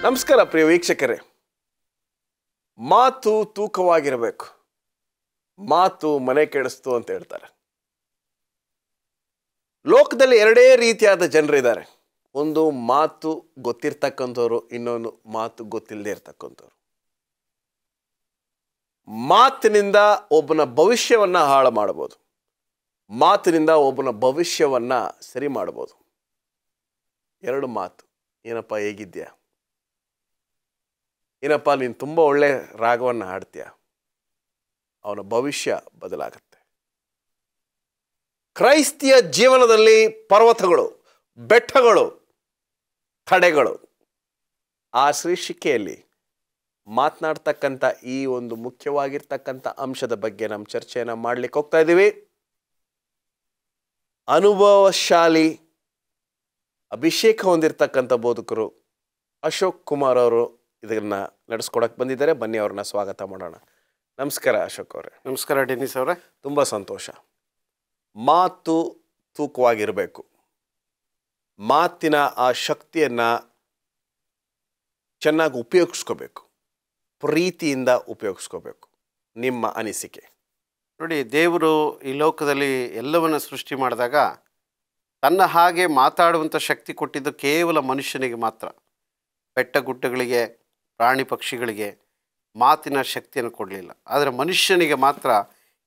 ನಮಸ್ಕಾರ ಪ್ರಿಯ ವೀಕ್ಷಕರೇ. ಮಾತು ತೂಕವಾಗಿರಬೇಕು. ಮಾತು ಮನೆ ಕೆಡಿಸ್ತು ಅಂತ ಹೇಳ್ತಾರೆ. ಲೋಕದಲ್ಲಿ ಎರಡೇ ರೀತಿಯಾದ ಜನರಿದ್ದಾರೆ. ಒಂದು ಮಾತು ಗೊತ್ತಿರ್ತಕ್ಕಂಥವ್ರು, ಇನ್ನೊಂದು ಮಾತು ಗೊತ್ತಿಲ್ಲದೆ ಇರ್ತಕ್ಕಂಥವ್ರು. ಮಾತಿನಿಂದ ಒಬ್ಬನ ಭವಿಷ್ಯವನ್ನ ಹಾಳು ಮಾಡಬಹುದು, ಮಾತಿನಿಂದ ಒಬ್ಬನ ಭವಿಷ್ಯವನ್ನ ಸರಿ ಮಾಡಬಹುದು. ಎರಡು ಮಾತು. ಏನಪ್ಪ ಹೇಗಿದ್ಯಾ, ಏನಪ್ಪ ನೀನು ತುಂಬ ಒಳ್ಳೆ ರಾಗವನ್ನು ಹಾಡ್ತೀಯ, ಅವನ ಭವಿಷ್ಯ ಬದಲಾಗುತ್ತೆ. ಕ್ರೈಸ್ತಿಯ ಜೀವನದಲ್ಲಿ ಪರ್ವತಗಳು, ಬೆಟ್ಟಗಳು, ತಡೆಗಳು. ಆ ಶೀರ್ಷಿಕೆಯಲ್ಲಿ ಮಾತನಾಡ್ತಕ್ಕಂಥ ಈ ಒಂದು ಮುಖ್ಯವಾಗಿರ್ತಕ್ಕಂಥ ಅಂಶದ ಬಗ್ಗೆ ನಮ್ಮ ಚರ್ಚೆಯನ್ನು ಮಾಡಲಿಕ್ಕೆ ಹೋಗ್ತಾ ಇದ್ದೀವಿ. ಅನುಭವಶಾಲಿ, ಅಭಿಷೇಕ ಹೊಂದಿರತಕ್ಕಂಥ ಬೋಧಕರು ಅಶೋಕ್ ಕುಮಾರ್ ಅವರು ಇದನ್ನ ನಡೆಸ್ಕೊಡಕ್ಕೆ ಬಂದಿದ್ದಾರೆ. ಬನ್ನಿ, ಅವ್ರನ್ನ ಸ್ವಾಗತ ಮಾಡೋಣ. ನಮಸ್ಕಾರ ಅಶೋಕ್ ಅವರೇ. ನಮಸ್ಕಾರ ಡೆನಿಸ್ ಅವರೇ. ತುಂಬ ಸಂತೋಷ. ಮಾತು ತೂಕವಾಗಿರಬೇಕು. ಮಾತಿನ ಆ ಶಕ್ತಿಯನ್ನು ಚೆನ್ನಾಗಿ ಉಪಯೋಗಿಸ್ಕೋಬೇಕು, ಪ್ರೀತಿಯಿಂದ ಉಪಯೋಗಿಸ್ಕೋಬೇಕು. ನಿಮ್ಮ ಅನಿಸಿಕೆ? ನೋಡಿ, ದೇವರು ಈ ಲೋಕದಲ್ಲಿ ಎಲ್ಲವನ್ನು ಸೃಷ್ಟಿ ಮಾಡಿದಾಗ ತನ್ನ ಹಾಗೆ ಮಾತಾಡುವಂಥ ಶಕ್ತಿ ಕೊಟ್ಟಿದ್ದು ಕೇವಲ ಮನುಷ್ಯನಿಗೆ ಮಾತ್ರ. ಬೆಟ್ಟ ಗುಡ್ಡಗಳಿಗೆ, ಪ್ರಾಣಿ ಪಕ್ಷಿಗಳಿಗೆ ಮಾತಿನ ಶಕ್ತಿಯನ್ನು ಕೊಡಲಿಲ್ಲ. ಆದರೆ ಮನುಷ್ಯನಿಗೆ ಮಾತ್ರ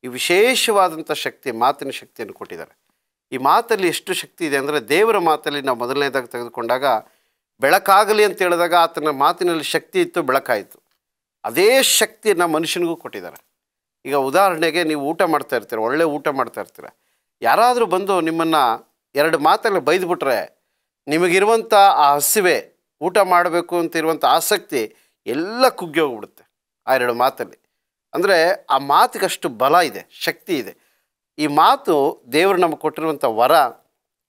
ಈ ವಿಶೇಷವಾದಂಥ ಶಕ್ತಿ, ಮಾತಿನ ಶಕ್ತಿಯನ್ನು ಕೊಟ್ಟಿದ್ದಾರೆ. ಈ ಮಾತಲ್ಲಿ ಎಷ್ಟು ಶಕ್ತಿ ಇದೆ ಅಂದರೆ, ದೇವರ ಮಾತಲ್ಲಿ ನಾವು ಮೊದಲನೇದಾಗಿ ತೆಗೆದುಕೊಂಡಾಗ ಬೆಳಕಾಗಲಿ ಅಂತ ಹೇಳಿದಾಗ ಆತನ ಮಾತಿನಲ್ಲಿ ಶಕ್ತಿ ಇತ್ತು, ಬೆಳಕಾಯಿತು. ಅದೇ ಶಕ್ತಿಯನ್ನು ಮನುಷ್ಯನಿಗೂ ಕೊಟ್ಟಿದ್ದಾರೆ. ಈಗ ಉದಾಹರಣೆಗೆ, ನೀವು ಊಟ ಮಾಡ್ತಾ ಇರ್ತೀರ, ಒಳ್ಳೆ ಊಟ ಮಾಡ್ತಾ ಇರ್ತೀರ. ಯಾರಾದರೂ ಬಂದು ನಿಮ್ಮನ್ನು ಎರಡು ಮಾತಲ್ಲಿ ಬೈದ್ಬಿಟ್ರೆ ನಿಮಗಿರುವಂಥ ಆ ಹಸಿವೆ, ಊಟ ಮಾಡಬೇಕು ಅಂತ ಇರುವಂಥ ಆಸಕ್ತಿ ಎಲ್ಲ ಕುಗ್ಗಿ ಹೋಗ್ಬಿಡುತ್ತೆ ಆ ಎರಡು ಮಾತಲ್ಲಿ. ಅಂದರೆ ಆ ಮಾತಿಗಷ್ಟು ಬಲ ಇದೆ, ಶಕ್ತಿ ಇದೆ. ಈ ಮಾತು ದೇವರು ನಮಗೆ ಕೊಟ್ಟಿರುವಂಥ ವರ.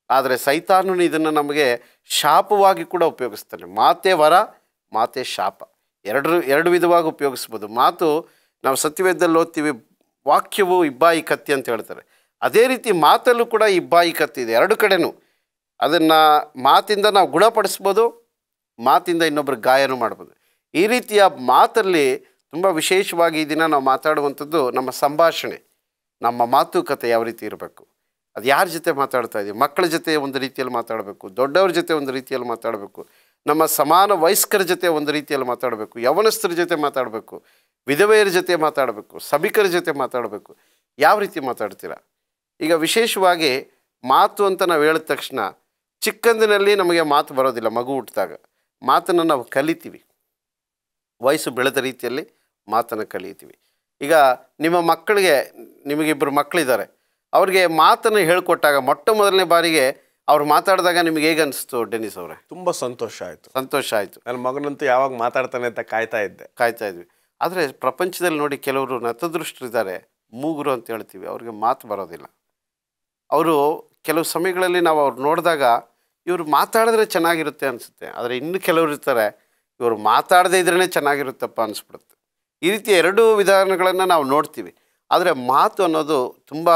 ಆದರೆ ಸೈತಾನನು ಇದನ್ನು ನಮಗೆ ಶಾಪವಾಗಿ ಕೂಡ ಉಪಯೋಗಿಸ್ತಾನೆ. ಮಾತೇ ವರ, ಮಾತೇ ಶಾಪ, ಎರಡು ವಿಧವಾಗಿ ಉಪಯೋಗಿಸ್ಬೋದು. ಮಾತು, ನಾವು ಸತ್ಯವೇದದಲ್ಲಿ ಓದ್ತೀವಿ, ವಾಕ್ಯವು ಇಬ್ಬಾಯಿ ಕತ್ತಿ ಅಂತ ಹೇಳ್ತಾರೆ. ಅದೇ ರೀತಿ ಮಾತಲ್ಲೂ ಕೂಡ ಇಬ್ಬಾಯಿ ಕತ್ತಿ ಇದೆ, ಎರಡು ಕಡೆನೂ. ಅದನ್ನು ಮಾತಿಂದ ನಾವು ಗುಣಪಡಿಸ್ಬೋದು, ಮಾತಿಂದ ಇನ್ನೊಬ್ಬರು ಗಾಯನೂ ಮಾಡ್ಬೋದು. ಈ ರೀತಿಯ ಮಾತಲ್ಲಿ ತುಂಬ ವಿಶೇಷವಾಗಿ ಈ ದಿನ ನಾವು ಮಾತಾಡುವಂಥದ್ದು ನಮ್ಮ ಸಂಭಾಷಣೆ, ನಮ್ಮ ಮಾತುಕತೆ ಯಾವ ರೀತಿ ಇರಬೇಕು. ಅದು ಯಾರ ಜೊತೆ ಮಾತಾಡ್ತಾ ಇದ್ದೀವಿ? ಮಕ್ಕಳ ಜೊತೆ ಒಂದು ರೀತಿಯಲ್ಲಿ ಮಾತಾಡಬೇಕು, ದೊಡ್ಡವ್ರ ಜೊತೆ ಒಂದು ರೀತಿಯಲ್ಲಿ ಮಾತಾಡಬೇಕು, ನಮ್ಮ ಸಮಾನ ವಯಸ್ಕರ ಜೊತೆ ಒಂದು ರೀತಿಯಲ್ಲಿ ಮಾತಾಡಬೇಕು, ಯವನಸ್ಥರ ಜೊತೆ ಮಾತಾಡಬೇಕು, ವಿಧವೆಯರ ಜೊತೆ ಮಾತಾಡಬೇಕು, ಸಭಿಕರ ಜೊತೆ ಮಾತಾಡಬೇಕು. ಯಾವ ರೀತಿ ಮಾತಾಡ್ತೀರಾ? ಈಗ ವಿಶೇಷವಾಗಿ ಮಾತು ಅಂತ ನಾವು ಹೇಳಿದ ತಕ್ಷಣ, ಚಿಕ್ಕಂದಿನಲ್ಲಿ ನಮಗೆ ಮಾತು ಬರೋದಿಲ್ಲ. ಮಗು ಹುಟ್ಟಿದಾಗ ಮಾತನ್ನು ನಾವು ಕಲಿತೀವಿ, ವಯಸ್ಸು ಬೆಳೆದ ರೀತಿಯಲ್ಲಿ ಮಾತನ್ನು ಕಲಿತೀವಿ. ಈಗ ನಿಮ್ಮ ಮಕ್ಕಳಿಗೆ, ನಿಮಗಿಬ್ಬರು ಮಕ್ಕಳಿದ್ದಾರೆ, ಅವ್ರಿಗೆ ಮಾತನ್ನು ಹೇಳ್ಕೊಟ್ಟಾಗ ಮೊಟ್ಟ ಮೊದಲನೇ ಬಾರಿಗೆ ಅವ್ರು ಮಾತಾಡಿದಾಗ ನಿಮಗೆ ಹೇಗೆ ಅನಿಸ್ತು ಡೆನಿಸ್ ಅವರೇ? ತುಂಬ ಸಂತೋಷ ಆಯಿತು. ಸಂತೋಷ ಆಯಿತು. ನನ್ನ ಮಗನಂತೂ ಯಾವಾಗ ಮಾತಾಡ್ತಾನೆ ಅಂತ ಕಾಯ್ತಾ ಇದ್ವಿ. ಆದರೆ ಪ್ರಪಂಚದಲ್ಲಿ ನೋಡಿ, ಕೆಲವರು ನತದೃಷ್ಟರಿದ್ದಾರೆ, ಮೂಗರು ಅಂತ ಹೇಳ್ತೀವಿ, ಅವ್ರಿಗೆ ಮಾತು ಬರೋದಿಲ್ಲ. ಅವರು ಕೆಲವು ಸಮಯಗಳಲ್ಲಿ ನಾವು ಅವ್ರು ನೋಡಿದಾಗ ಇವರು ಮಾತಾಡಿದ್ರೆ ಚೆನ್ನಾಗಿರುತ್ತೆ ಅನಿಸುತ್ತೆ. ಆದರೆ ಇನ್ನು ಕೆಲವರು ಇರ್ತಾರೆ, ಇವರು ಮಾತಾಡದೇ ಇದ್ರೇ ಚೆನ್ನಾಗಿರುತ್ತಪ್ಪ ಅನಿಸ್ಬಿಡುತ್ತೆ. ಈ ರೀತಿ ಎರಡು ವಿಧಾನಗಳನ್ನು ನಾವು ನೋಡ್ತೀವಿ. ಆದರೆ ಮಾತು ಅನ್ನೋದು ತುಂಬ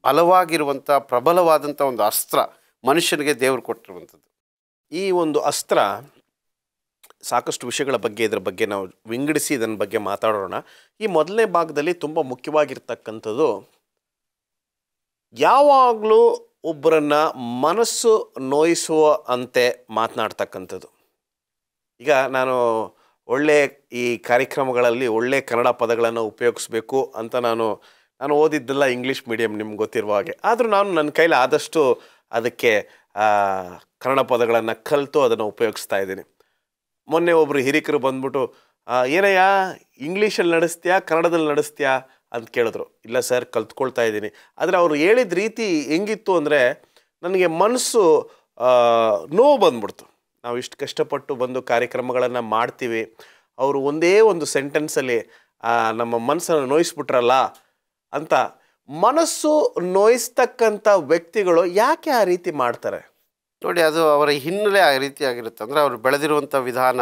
ಬಲವಾಗಿರುವಂಥ, ಪ್ರಬಲವಾದಂಥ ಒಂದು ಅಸ್ತ್ರ ಮನುಷ್ಯನಿಗೆ ದೇವರು ಕೊಟ್ಟಿರುವಂಥದ್ದು. ಈ ಒಂದು ಅಸ್ತ್ರ, ಸಾಕಷ್ಟು ವಿಷಯಗಳ ಬಗ್ಗೆ ಇದರ ಬಗ್ಗೆ ನಾವು ವಿಂಗಡಿಸಿ ಇದನ್ನ ಬಗ್ಗೆ ಮಾತಾಡೋಣ. ಈ ಮೊದಲನೇ ಭಾಗದಲ್ಲಿ ತುಂಬ ಮುಖ್ಯವಾಗಿರ್ತಕ್ಕಂಥದ್ದು, ಯಾವಾಗಲೂ ಒಬ್ಬರನ್ನ ಮನಸ್ಸು ನೋಯಿಸುವ ಅಂತೆ ಮಾತನಾಡ್ತಕ್ಕಂಥದ್ದು. ಈಗ ನಾನು ಒಳ್ಳೆ ಈ ಕಾರ್ಯಕ್ರಮಗಳಲ್ಲಿ ಒಳ್ಳೆ ಕನ್ನಡ ಪದಗಳನ್ನು ಉಪಯೋಗಿಸ್ಬೇಕು ಅಂತ ನಾನು ಓದಿದ್ದೆಲ್ಲ ಇಂಗ್ಲೀಷ್ ಮೀಡಿಯಮ್, ನಿಮ್ಗೆ ಗೊತ್ತಿರುವ ಹಾಗೆ. ಆದರೂ ನಾನು ನನ್ನ ಕೈಲಿ ಆದಷ್ಟು ಅದಕ್ಕೆ ಕನ್ನಡ ಪದಗಳನ್ನು ಕಲಿತು ಅದನ್ನು ಉಪಯೋಗಿಸ್ತಾ ಇದ್ದೀನಿ. ಮೊನ್ನೆ ಒಬ್ಬರು ಹಿರಿಕರು ಬಂದ್ಬಿಟ್ಟು, ಏನಯ್ಯ ಇಂಗ್ಲೀಷಲ್ಲಿ ನಡೆಸ್ತೀಯಾ ಕನ್ನಡದಲ್ಲಿ ನಡೆಸ್ತೀಯಾ ಅಂತ ಕೇಳಿದ್ರು. ಇಲ್ಲ ಸರ್, ಕಲ್ತ್ಕೊಳ್ತಾ ಇದ್ದೀನಿ. ಆದರೆ ಅವರು ಹೇಳಿದ ರೀತಿ ಹೆಂಗಿತ್ತು ಅಂದರೆ, ನನಗೆ ಮನಸ್ಸು ನೋವು ಬಂದ್ಬಿಡ್ತು. ನಾವು ಇಷ್ಟು ಕಷ್ಟಪಟ್ಟು ಬಂದು ಕಾರ್ಯಕ್ರಮಗಳನ್ನು ಮಾಡ್ತೀವಿ, ಅವರು ಒಂದೇ ಒಂದು ಸೆಂಟೆನ್ಸಲ್ಲಿ ನಮ್ಮ ಮನಸ್ಸನ್ನು ನೋಯಿಸ್ಬಿಟ್ರಲ್ಲ ಅಂತ. ಮನಸ್ಸು ನೋಯಿಸ್ತಕ್ಕಂಥ ವ್ಯಕ್ತಿಗಳು ಯಾಕೆ ಆ ರೀತಿ ಮಾಡ್ತಾರೆ? ನೋಡಿ, ಅದು ಅವರ ಹಿನ್ನೆಲೆ ಆ ರೀತಿಯಾಗಿರುತ್ತೆ. ಅಂದರೆ ಅವರು ಬೆಳೆದಿರುವಂಥ ವಿಧಾನ,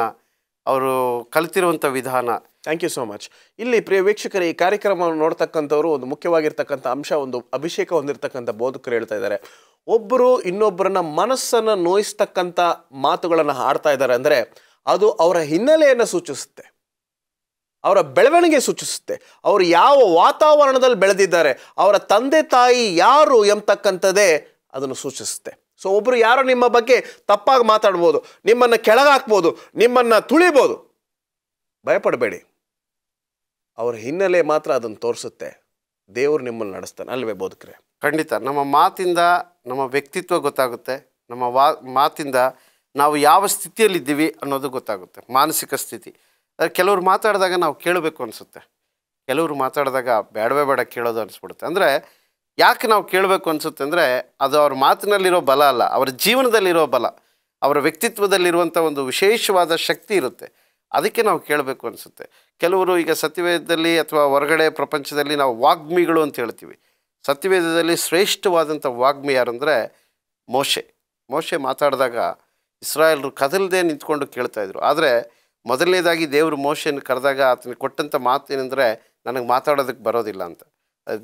ಅವರು ಕಲಿತಿರುವಂಥ ವಿಧಾನ. Thank you so much. ಇಲ್ಲಿ ಪ್ರಿಯ ವೀಕ್ಷಕರೇ, ಈ ಕಾರ್ಯಕ್ರಮವನ್ನು ನೋಡ್ತಕ್ಕಂಥವ್ರು ಒಂದು ಮುಖ್ಯವಾಗಿರ್ತಕ್ಕಂಥ ಅಂಶ, ಒಂದು ಅಭಿಷೇಕ ಹೊಂದಿರತಕ್ಕಂಥ ಬೋಧಕರು ಹೇಳ್ತಾ ಇದ್ದಾರೆ, ಒಬ್ಬರು ಇನ್ನೊಬ್ಬರನ್ನ ಮನಸ್ಸನ್ನು ನೋಯಿಸ್ತಕ್ಕಂಥ ಮಾತುಗಳನ್ನು ಆಡ್ತಾ ಇದ್ದಾರೆ ಅಂದರೆ ಅದು ಅವರ ಹಿನ್ನೆಲೆಯನ್ನು ಸೂಚಿಸುತ್ತೆ, ಅವರ ಬೆಳವಣಿಗೆ ಸೂಚಿಸುತ್ತೆ, ಅವರು ಯಾವ ವಾತಾವರಣದಲ್ಲಿ ಬೆಳೆದಿದ್ದಾರೆ, ಅವರ ತಂದೆ ತಾಯಿ ಯಾರು ಎಂಬತಕ್ಕಂಥದ್ದೇ ಅದನ್ನು ಸೂಚಿಸುತ್ತೆ. ಸೊ ಒಬ್ಬರು ಯಾರೋ ನಿಮ್ಮ ಬಗ್ಗೆ ತಪ್ಪಾಗಿ ಮಾತಾಡ್ಬೋದು, ನಿಮ್ಮನ್ನು ಕೆಳಗಾಕ್ಬೋದು, ನಿಮ್ಮನ್ನು ತುಳಿಬೋದು. ಭಯಪಡಬೇಡಿ, ಅವರ ಹಿನ್ನೆಲೆ ಮಾತ್ರ ಅದನ್ನು ತೋರಿಸುತ್ತೆ. ದೇವರು ನಿಮ್ಮನ್ನು ನಡೆಸ್ತಾನೆ, ಅಲ್ವೇ ಬೋಧಕರೇ? ಖಂಡಿತ. ನಮ್ಮ ಮಾತಿಂದ ನಮ್ಮ ವ್ಯಕ್ತಿತ್ವ ಗೊತ್ತಾಗುತ್ತೆ, ನಮ್ಮ ಮಾತಿಂದ ನಾವು ಯಾವ ಸ್ಥಿತಿಯಲ್ಲಿದ್ದೀವಿ ಅನ್ನೋದು ಗೊತ್ತಾಗುತ್ತೆ, ಮಾನಸಿಕ ಸ್ಥಿತಿ. ಕೆಲವರು ಮಾತಾಡಿದಾಗ ನಾವು ಕೇಳಬೇಕು ಅನಿಸುತ್ತೆ, ಕೆಲವರು ಮಾತಾಡಿದಾಗ ಬೇಡವೇ ಬೇಡ ಕೇಳೋದು ಅನಿಸ್ಬಿಡುತ್ತೆ. ಅಂದರೆ ಯಾಕೆ ನಾವು ಕೇಳಬೇಕು ಅನಿಸುತ್ತೆ ಅಂದರೆ ಅದು ಅವ್ರ ಮಾತಿನಲ್ಲಿರೋ ಬಲ ಅಲ್ಲ, ಅವರ ಜೀವನದಲ್ಲಿರೋ ಬಲ, ಅವರ ವ್ಯಕ್ತಿತ್ವದಲ್ಲಿರುವಂಥ ಒಂದು ವಿಶೇಷವಾದ ಶಕ್ತಿ ಇರುತ್ತೆ, ಅದಕ್ಕೆ ನಾವು ಕೇಳಬೇಕು ಅನಿಸುತ್ತೆ. ಕೆಲವರು ಈಗ ಸತ್ಯವೇದದಲ್ಲಿ ಅಥವಾ ಹೊರಗಡೆ ಪ್ರಪಂಚದಲ್ಲಿ ನಾವು ವಾಗ್ಮಿಗಳು ಅಂತ ಹೇಳ್ತೀವಿ. ಸತ್ಯವೇದದಲ್ಲಿ ಶ್ರೇಷ್ಠವಾದಂಥ ವಾಗ್ಮಿ ಯಾರು ಅಂದರೆ ಮೋಶೆ ಮಾತಾಡಿದಾಗ ಇಸ್ರಾಯೇಲರು ಕದಲದೆ ನಿಂತ್ಕೊಂಡು ಕೇಳ್ತಾಯಿದ್ರು. ಆದರೆ ಮೊದಲನೇದಾಗಿ ದೇವರು ಮೋಶೆಯನ್ನು ಕರೆದಾಗ ಆತನಿಗೆ ಕೊಟ್ಟಂಥ ಮಾತು ಏನಂದರೆ ನನಗೆ ಮಾತಾಡೋದಕ್ಕೆ ಬರೋದಿಲ್ಲ ಅಂತ.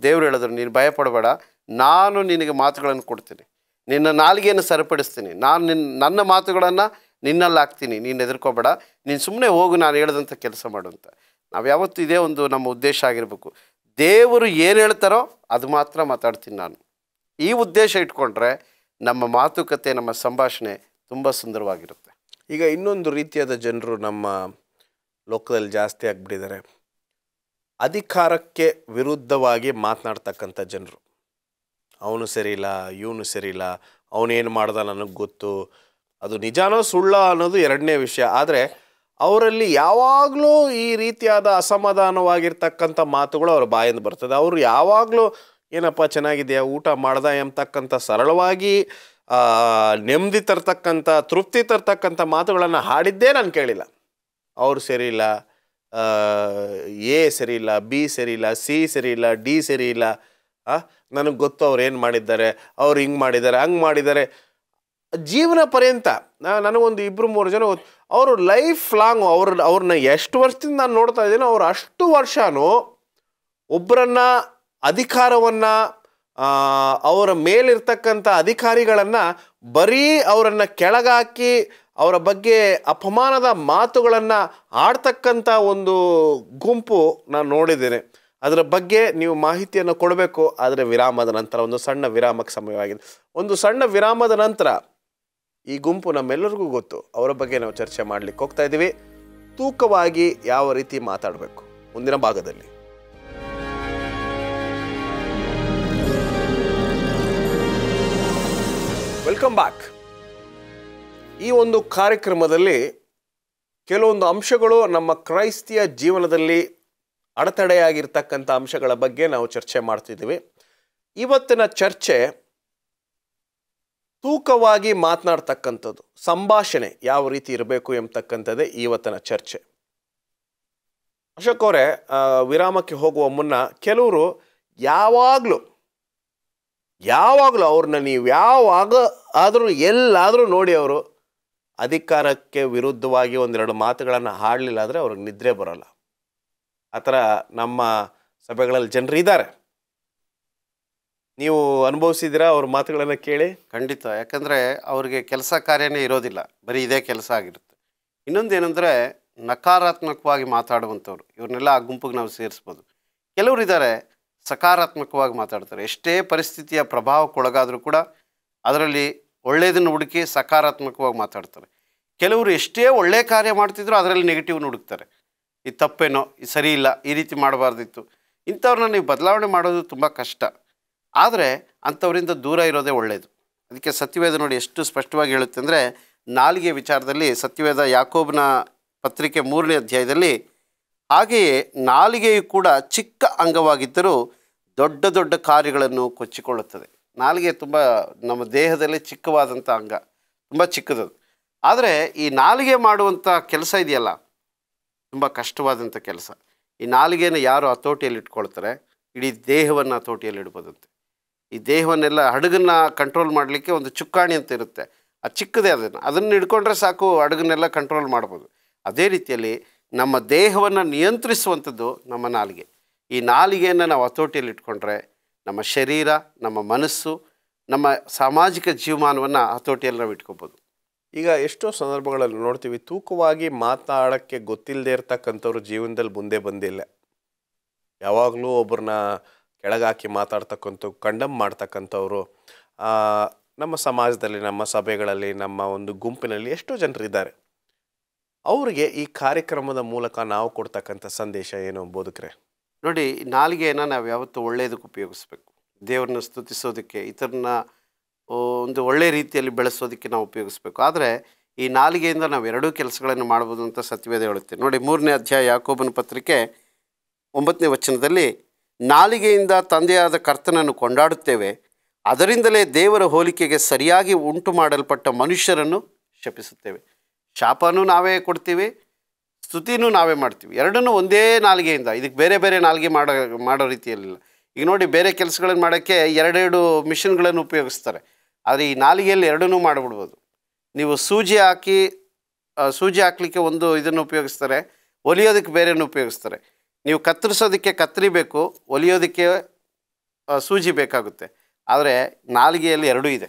ದೇವರು ಹೇಳಿದ್ರು, ನೀನು ಭಯಪಡಬೇಡ, ನಾನು ನಿನಗೆ ಮಾತುಗಳನ್ನು ಕೊಡ್ತೀನಿ, ನಿನ್ನ ನಾಲಿಗೆಯನ್ನು ಸರಿಪಡಿಸ್ತೀನಿ, ನಾನು ನನ್ನ ಮಾತುಗಳನ್ನು ನಿನ್ನಲ್ಲಿ ಹಾಕ್ತೀನಿ, ನೀನು ಹೆದರ್ಕೋಬೇಡ, ನೀನು ಸುಮ್ಮನೆ ಹೋಗು, ನಾನು ಹೇಳ್ದಂಥ ಕೆಲಸ ಮಾಡು ಅಂತ. ನಾವು ಯಾವತ್ತೂ ಇದೇ ಒಂದು ನಮ್ಮ ಉದ್ದೇಶ ಆಗಿರಬೇಕು. ದೇವರು ಏನು ಹೇಳ್ತಾರೋ ಅದು ಮಾತ್ರ ಮಾತಾಡ್ತೀನಿ ನಾನು. ಈ ಉದ್ದೇಶ ಇಟ್ಕೊಂಡ್ರೆ ನಮ್ಮ ಮಾತುಕತೆ, ನಮ್ಮ ಸಂಭಾಷಣೆ ತುಂಬ ಸುಂದರವಾಗಿರುತ್ತೆ. ಈಗ ಇನ್ನೊಂದು ರೀತಿಯಾದ ಜನರು ನಮ್ಮ ಲೋಕದಲ್ಲಿ ಜಾಸ್ತಿ ಆಗಿಬಿಟ್ಟಿದ್ದಾರೆ, ಅಧಿಕಾರಕ್ಕೆ ವಿರುದ್ಧವಾಗಿ ಮಾತನಾಡ್ತಕ್ಕಂಥ ಜನರು. ಅವನು ಸರಿಯಿಲ್ಲ, ಇವನು ಸರಿಯಿಲ್ಲ, ಅವನೇನು ಮಾಡ್ದ ನನಗೆ ಗೊತ್ತು, ಅದು ನಿಜಾನೋ ಸುಳ್ಳ ಅನ್ನೋದು ಎರಡನೇ ವಿಷಯ. ಆದರೆ ಅವರಲ್ಲಿ ಯಾವಾಗಲೂ ಈ ರೀತಿಯಾದ ಅಸಮಾಧಾನವಾಗಿರ್ತಕ್ಕಂಥ ಮಾತುಗಳು ಅವ್ರ ಬಾಯಿಂದ ಬರ್ತದೆ. ಅವರು ಯಾವಾಗಲೂ ಏನಪ್ಪ ಚೆನ್ನಾಗಿದೆಯಾ, ಊಟ ಮಾಡ್ದ ಎಂಬತಕ್ಕಂಥ ಸರಳವಾಗಿ ನೆಮ್ಮದಿ ತರ್ತಕ್ಕಂಥ, ತೃಪ್ತಿ ತರ್ತಕ್ಕಂಥ ಮಾತುಗಳನ್ನು ಹಾಡಿದ್ದೇ ನಾನು ಕೇಳಿಲ್ಲ. ಅವರು ಸರಿಯಿಲ್ಲ, ಎ ಸರಿಯಿಲ್ಲ, ಬಿ ಸರಿಯಿಲ್ಲ, ಸಿ ಸರಿಯಿಲ್ಲ, ಡಿ ಸರಿಯಿಲ್ಲ, ನನಗೆ ಗೊತ್ತು ಅವ್ರು ಏನು ಮಾಡಿದ್ದಾರೆ, ಅವ್ರು ಹಿಂಗೆ ಮಾಡಿದ್ದಾರೆ, ಹಂಗೆ ಮಾಡಿದ್ದಾರೆ. ಜೀವನ ಪರ್ಯಂತ ನನಗೊಂದು 2-3 ಜನ ಅವರು ಲೈಫ್ ಲಾಂಗ್ ಅವ್ರನ್ನ ಎಷ್ಟು ವರ್ಷದಿಂದ ನಾನು ನೋಡ್ತಾ ಇದ್ದೀನಿ, ಅವ್ರು ಅಷ್ಟು ವರ್ಷನೂ ಒಬ್ಬರನ್ನ ಅಧಿಕಾರವನ್ನು, ಅವರ ಮೇಲಿರ್ತಕ್ಕಂಥ ಅಧಿಕಾರಿಗಳನ್ನು ಬರೀ ಅವರನ್ನು ಕೆಳಗಾಕಿ ಅವರ ಬಗ್ಗೆ ಅಪಮಾನದ ಮಾತುಗಳನ್ನು ಆಡ್ತಕ್ಕಂಥ ಒಂದು ಗುಂಪು ನಾನು ನೋಡಿದ್ದೇನೆ. ಅದರ ಬಗ್ಗೆ ನೀವು ಮಾಹಿತಿಯನ್ನು ಕೊಡಬೇಕು. ಆದರೆ ವಿರಾಮದ ನಂತರ, ಒಂದು ಸಣ್ಣ ವಿರಾಮಕ್ಕೆ ಸಮಯವಾಗಿದೆ. ಒಂದು ಸಣ್ಣ ವಿರಾಮದ ನಂತರ ಈ ಗುಂಪು ನಮ್ಮೆಲ್ಲರಿಗೂ ಗೊತ್ತು, ಅವರ ಬಗ್ಗೆ ನಾವು ಚರ್ಚೆ ಮಾಡಲಿಕ್ಕೆ ಹೋಗ್ತಾ ಇದ್ದೀವಿ. ತೂಕವಾಗಿ ಯಾವ ರೀತಿ ಮಾತಾಡಬೇಕು ಮುಂದಿನ ಭಾಗದಲ್ಲಿ. Welcome back. ಈ ಒಂದು ಕಾರ್ಯಕ್ರಮದಲ್ಲಿ ಕೆಲವೊಂದು ಅಂಶಗಳು ನಮ್ಮ ಕ್ರೈಸ್ತಿಯ ಜೀವನದಲ್ಲಿ ಅಡೆತಡೆಯಾಗಿರ್ತಕ್ಕಂಥ ಅಂಶಗಳ ಬಗ್ಗೆ ನಾವು ಚರ್ಚೆ ಮಾಡ್ತಿದ್ದೀವಿ. ಇವತ್ತಿನ ಚರ್ಚೆ ತೂಕವಾಗಿ ಮಾತನಾಡ್ತಕ್ಕಂಥದ್ದು, ಸಂಭಾಷಣೆ ಯಾವ ರೀತಿ ಇರಬೇಕು ಎಂಬತಕ್ಕಂಥದ್ದೇ ಇವತ್ತಿನ ಚರ್ಚೆ. ಅಶೋಕ್ ಅವರೇ, ವಿರಾಮಕ್ಕೆ ಹೋಗುವ ಮುನ್ನ ಕೆಲವರು ಯಾವಾಗಲೂ ಅವ್ರನ್ನ ನೀವು ಯಾವಾಗ ಆದರೂ ಎಲ್ಲಾದರೂ ನೋಡಿ, ಅವರು ಅಧಿಕಾರಕ್ಕೆ ವಿರುದ್ಧವಾಗಿ ಒಂದೆರಡು ಮಾತುಗಳನ್ನು ಹಾಡಲಿಲ್ಲ ಅಂದರೆ ಅವ್ರಿಗೆ ನಿದ್ರೆ ಬರೋಲ್ಲ. ಆ ಥರ ನಮ್ಮ ಸಭೆಗಳಲ್ಲಿ ಜನರು ಇದ್ದಾರೆ. ನೀವು ಅನುಭವಿಸಿದ್ದೀರಾ ಅವ್ರ ಮಾತುಗಳನ್ನು ಕೇಳಿ? ಖಂಡಿತ. ಯಾಕಂದರೆ ಅವ್ರಿಗೆ ಕೆಲಸ ಕಾರ್ಯನೇ ಇರೋದಿಲ್ಲ, ಬರೀ ಇದೇ ಕೆಲಸ ಆಗಿರುತ್ತೆ. ಇನ್ನೊಂದು ಏನಂದರೆ ನಕಾರಾತ್ಮಕವಾಗಿ ಮಾತಾಡುವಂಥವ್ರು, ಇವ್ರನ್ನೆಲ್ಲ ಆ ಗುಂಪಿಗೆ ನಾವು ಸೇರಿಸ್ಬೋದು. ಕೆಲವರು ಇದ್ದಾರೆ ಸಕಾರಾತ್ಮಕವಾಗಿ ಮಾತಾಡ್ತಾರೆ. ಎಷ್ಟೇ ಪರಿಸ್ಥಿತಿಯ ಪ್ರಭಾವಕ್ಕೊಳಗಾದರೂ ಕೂಡ ಅದರಲ್ಲಿ ಒಳ್ಳೆಯದನ್ನು ಹುಡುಕಿ ಸಕಾರಾತ್ಮಕವಾಗಿ ಮಾತಾಡ್ತಾರೆ. ಕೆಲವರು ಎಷ್ಟೇ ಒಳ್ಳೆಯ ಕಾರ್ಯ ಮಾಡ್ತಿದ್ರು ಅದರಲ್ಲಿ ನೆಗೆಟಿವ್ನ ಹುಡುಕ್ತಾರೆ. ಇದು ತಪ್ಪೇನೋ, ಇದು ಸರಿ ಇಲ್ಲ, ಈ ರೀತಿ ಮಾಡಬಾರ್ದಿತ್ತು. ಇಂಥವ್ರನ್ನ ನೀವು ಬದಲಾವಣೆ ಮಾಡೋದು ತುಂಬ ಕಷ್ಟ. ಆದರೆ ಅಂಥವರಿಂದ ದೂರ ಇರೋದೇ ಒಳ್ಳೆಯದು. ಅದಕ್ಕೆ ಸತ್ಯವೇದ ನೋಡಿ ಎಷ್ಟು ಸ್ಪಷ್ಟವಾಗಿ ಹೇಳುತ್ತೆ ಅಂದರೆ, ನಾಲಿಗೆ ವಿಚಾರದಲ್ಲಿ ಸತ್ಯವೇದ ಯಾಕೋಬನ ಪತ್ರಿಕೆ 3ನೇ ಅಧ್ಯಾಯದಲ್ಲಿ, ಹಾಗೆಯೇ ನಾಲಿಗೆಯು ಕೂಡ ಚಿಕ್ಕ ಅಂಗವಾಗಿದ್ದರೂ ದೊಡ್ಡ ದೊಡ್ಡ ಕಾರ್ಯಗಳನ್ನು ಕೊಚ್ಚಿಕೊಳ್ಳುತ್ತದೆ. ನಾಲಿಗೆ ತುಂಬ ನಮ್ಮ ದೇಹದಲ್ಲಿ ಚಿಕ್ಕವಾದಂಥ ಅಂಗ, ತುಂಬ ಚಿಕ್ಕದದು. ಆದರೆ ಈ ನಾಲಿಗೆ ಮಾಡುವಂಥ ಕೆಲಸ ಇದೆಯಲ್ಲ, ತುಂಬ ಕಷ್ಟವಾದಂಥ ಕೆಲಸ. ಈ ನಾಲಿಗೆನ ಯಾರು ಹತೋಟಿಯಲ್ಲಿ ಇಟ್ಕೊಳ್ತಾರೆ, ಇಡೀ ದೇಹವನ್ನು ಹತೋಟಿಯಲ್ಲಿ ಇಡ್ಬೋದಂತೆ. ಈ ದೇಹವನ್ನೆಲ್ಲ, ಹಡಗನ್ನು ಕಂಟ್ರೋಲ್ ಮಾಡಲಿಕ್ಕೆ ಒಂದು ಚುಕ್ಕಾಣಿ ಅಂತ ಇರುತ್ತೆ, ಅದು ಚಿಕ್ಕದೇ. ಅದನ್ನು ಹಿಡ್ಕೊಂಡ್ರೆ ಸಾಕು, ಹಡಗನ್ನೆಲ್ಲ ಕಂಟ್ರೋಲ್ ಮಾಡ್ಬೋದು. ಅದೇ ರೀತಿಯಲ್ಲಿ ನಮ್ಮ ದೇಹವನ್ನು ನಿಯಂತ್ರಿಸುವಂಥದ್ದು ನಮ್ಮ ನಾಲಿಗೆ. ಈ ನಾಲಿಗೆಯನ್ನು ನಾವು ಹತೋಟಿಯಲ್ಲಿ ಇಟ್ಕೊಂಡ್ರೆ ನಮ್ಮ ಶರೀರ, ನಮ್ಮ ಮನಸ್ಸು, ನಮ್ಮ ಸಾಮಾಜಿಕ ಜೀವಮಾನವನ್ನು ಹತೋಟಿಯಲ್ಲಿ ನಾವು ಇಟ್ಕೋಬೋದು. ಈಗ ಎಷ್ಟೋ ಸಂದರ್ಭಗಳಲ್ಲಿ ನೋಡ್ತೀವಿ, ತೂಕವಾಗಿ ಮಾತಾಡೋಕ್ಕೆ ಗೊತ್ತಿಲ್ಲದೆ ಇರ್ತಕ್ಕಂಥವ್ರು ಜೀವನದಲ್ಲಿ ಮುಂದೆ ಬಂದಿಲ್ಲ. ಯಾವಾಗಲೂ ಒಬ್ಬರನ್ನ ಕೆಳಗಾಕಿ ಮಾತಾಡ್ತಕ್ಕಂಥ, ಕಂಡಮ್ ಮಾಡ್ತಕ್ಕಂಥವ್ರು ನಮ್ಮ ಸಮಾಜದಲ್ಲಿ, ನಮ್ಮ ಸಭೆಗಳಲ್ಲಿ, ನಮ್ಮ ಒಂದು ಗುಂಪಿನಲ್ಲಿ ಎಷ್ಟೋ ಜನರಿದ್ದಾರೆ. ಅವರಿಗೆ ಈ ಕಾರ್ಯಕ್ರಮದ ಮೂಲಕ ನಾವು ಕೊಡ್ತಕ್ಕಂಥ ಸಂದೇಶ ಏನು ಬೋಧಕರೇ? ನೋಡಿ, ನಾಲಿಗೆಯನ್ನು ನಾವು ಯಾವತ್ತೂ ಒಳ್ಳೆಯದಕ್ಕೆ ಉಪಯೋಗಿಸ್ಬೇಕು. ದೇವ್ರನ್ನ ಸ್ತುತಿಸೋದಕ್ಕೆ, ಇತರನ್ನ ಒಂದು ಒಳ್ಳೆ ರೀತಿಯಲ್ಲಿ ಬೆಳೆಸೋದಕ್ಕೆ ನಾವು ಉಪಯೋಗಿಸ್ಬೇಕು. ಆದರೆ ಈ ನಾಲಿಗೆಯಿಂದ ನಾವು ಎರಡೂ ಕೆಲಸಗಳನ್ನು ಮಾಡ್ಬೋದು ಅಂತ ಸತ್ಯವೇದ ಹೇಳುತ್ತೆ. ನೋಡಿ, 3ನೇ ಅಧ್ಯಾಯ ಯಾಕೋಬನ ಪತ್ರಿಕೆ 9ನೇ ವಚನದಲ್ಲಿ, ನಾಲಿಗೆಯಿಂದ ತಂದೆಯಾದ ಕರ್ತನನ್ನು ಕೊಂಡಾಡುತ್ತೇವೆ, ಅದರಿಂದಲೇ ದೇವರ ಹೋಲಿಕೆಗೆ ಸರಿಯಾಗಿ ಉಂಟು ಮಾಡಲ್ಪಟ್ಟ ಮನುಷ್ಯರನ್ನು ಶಪಿಸುತ್ತೇವೆ. ಶಾಪನೂ ನಾವೇ ಕೊಡ್ತೀವಿ, ಸ್ತುತಿನೂ ನಾವೇ ಮಾಡ್ತೀವಿ. ಎರಡನ್ನೂ ಒಂದೇ ನಾಲಿಗೆಯಿಂದ. ಇದಕ್ಕೆ ಬೇರೆ ಬೇರೆ ನಾಲಿಗೆ ಮಾಡೋ ರೀತಿಯಲ್ಲಿಲ್ಲ. ಈಗ ನೋಡಿ, ಬೇರೆ ಕೆಲಸಗಳನ್ನು ಮಾಡೋಕ್ಕೆ ಎರಡೆರಡು ಮಿಷಿನ್ಗಳನ್ನು ಉಪಯೋಗಿಸ್ತಾರೆ. ಆದರೆ ಈ ನಾಲಿಗೆಯಲ್ಲಿ ಎರಡನ್ನೂ ಮಾಡಿಬಿಡ್ಬೋದು. ನೀವು ಸೂಜಿ ಹಾಕಲಿಕ್ಕೆ ಒಂದು ಇದನ್ನು ಉಪಯೋಗಿಸ್ತಾರೆ, ಒಲಿಯೋದಕ್ಕೆ ಬೇರೆಯನ್ನು ಉಪಯೋಗಿಸ್ತಾರೆ. ನೀವು ಕತ್ತರಿಸೋದಕ್ಕೆ ಕತ್ತರಿ ಬೇಕು, ಒಲಿಯೋದಕ್ಕೆ ಸೂಜಿ ಬೇಕಾಗುತ್ತೆ. ಆದರೆ ನಾಲಿಗೆಯಲ್ಲಿ ಎರಡೂ ಇದೆ,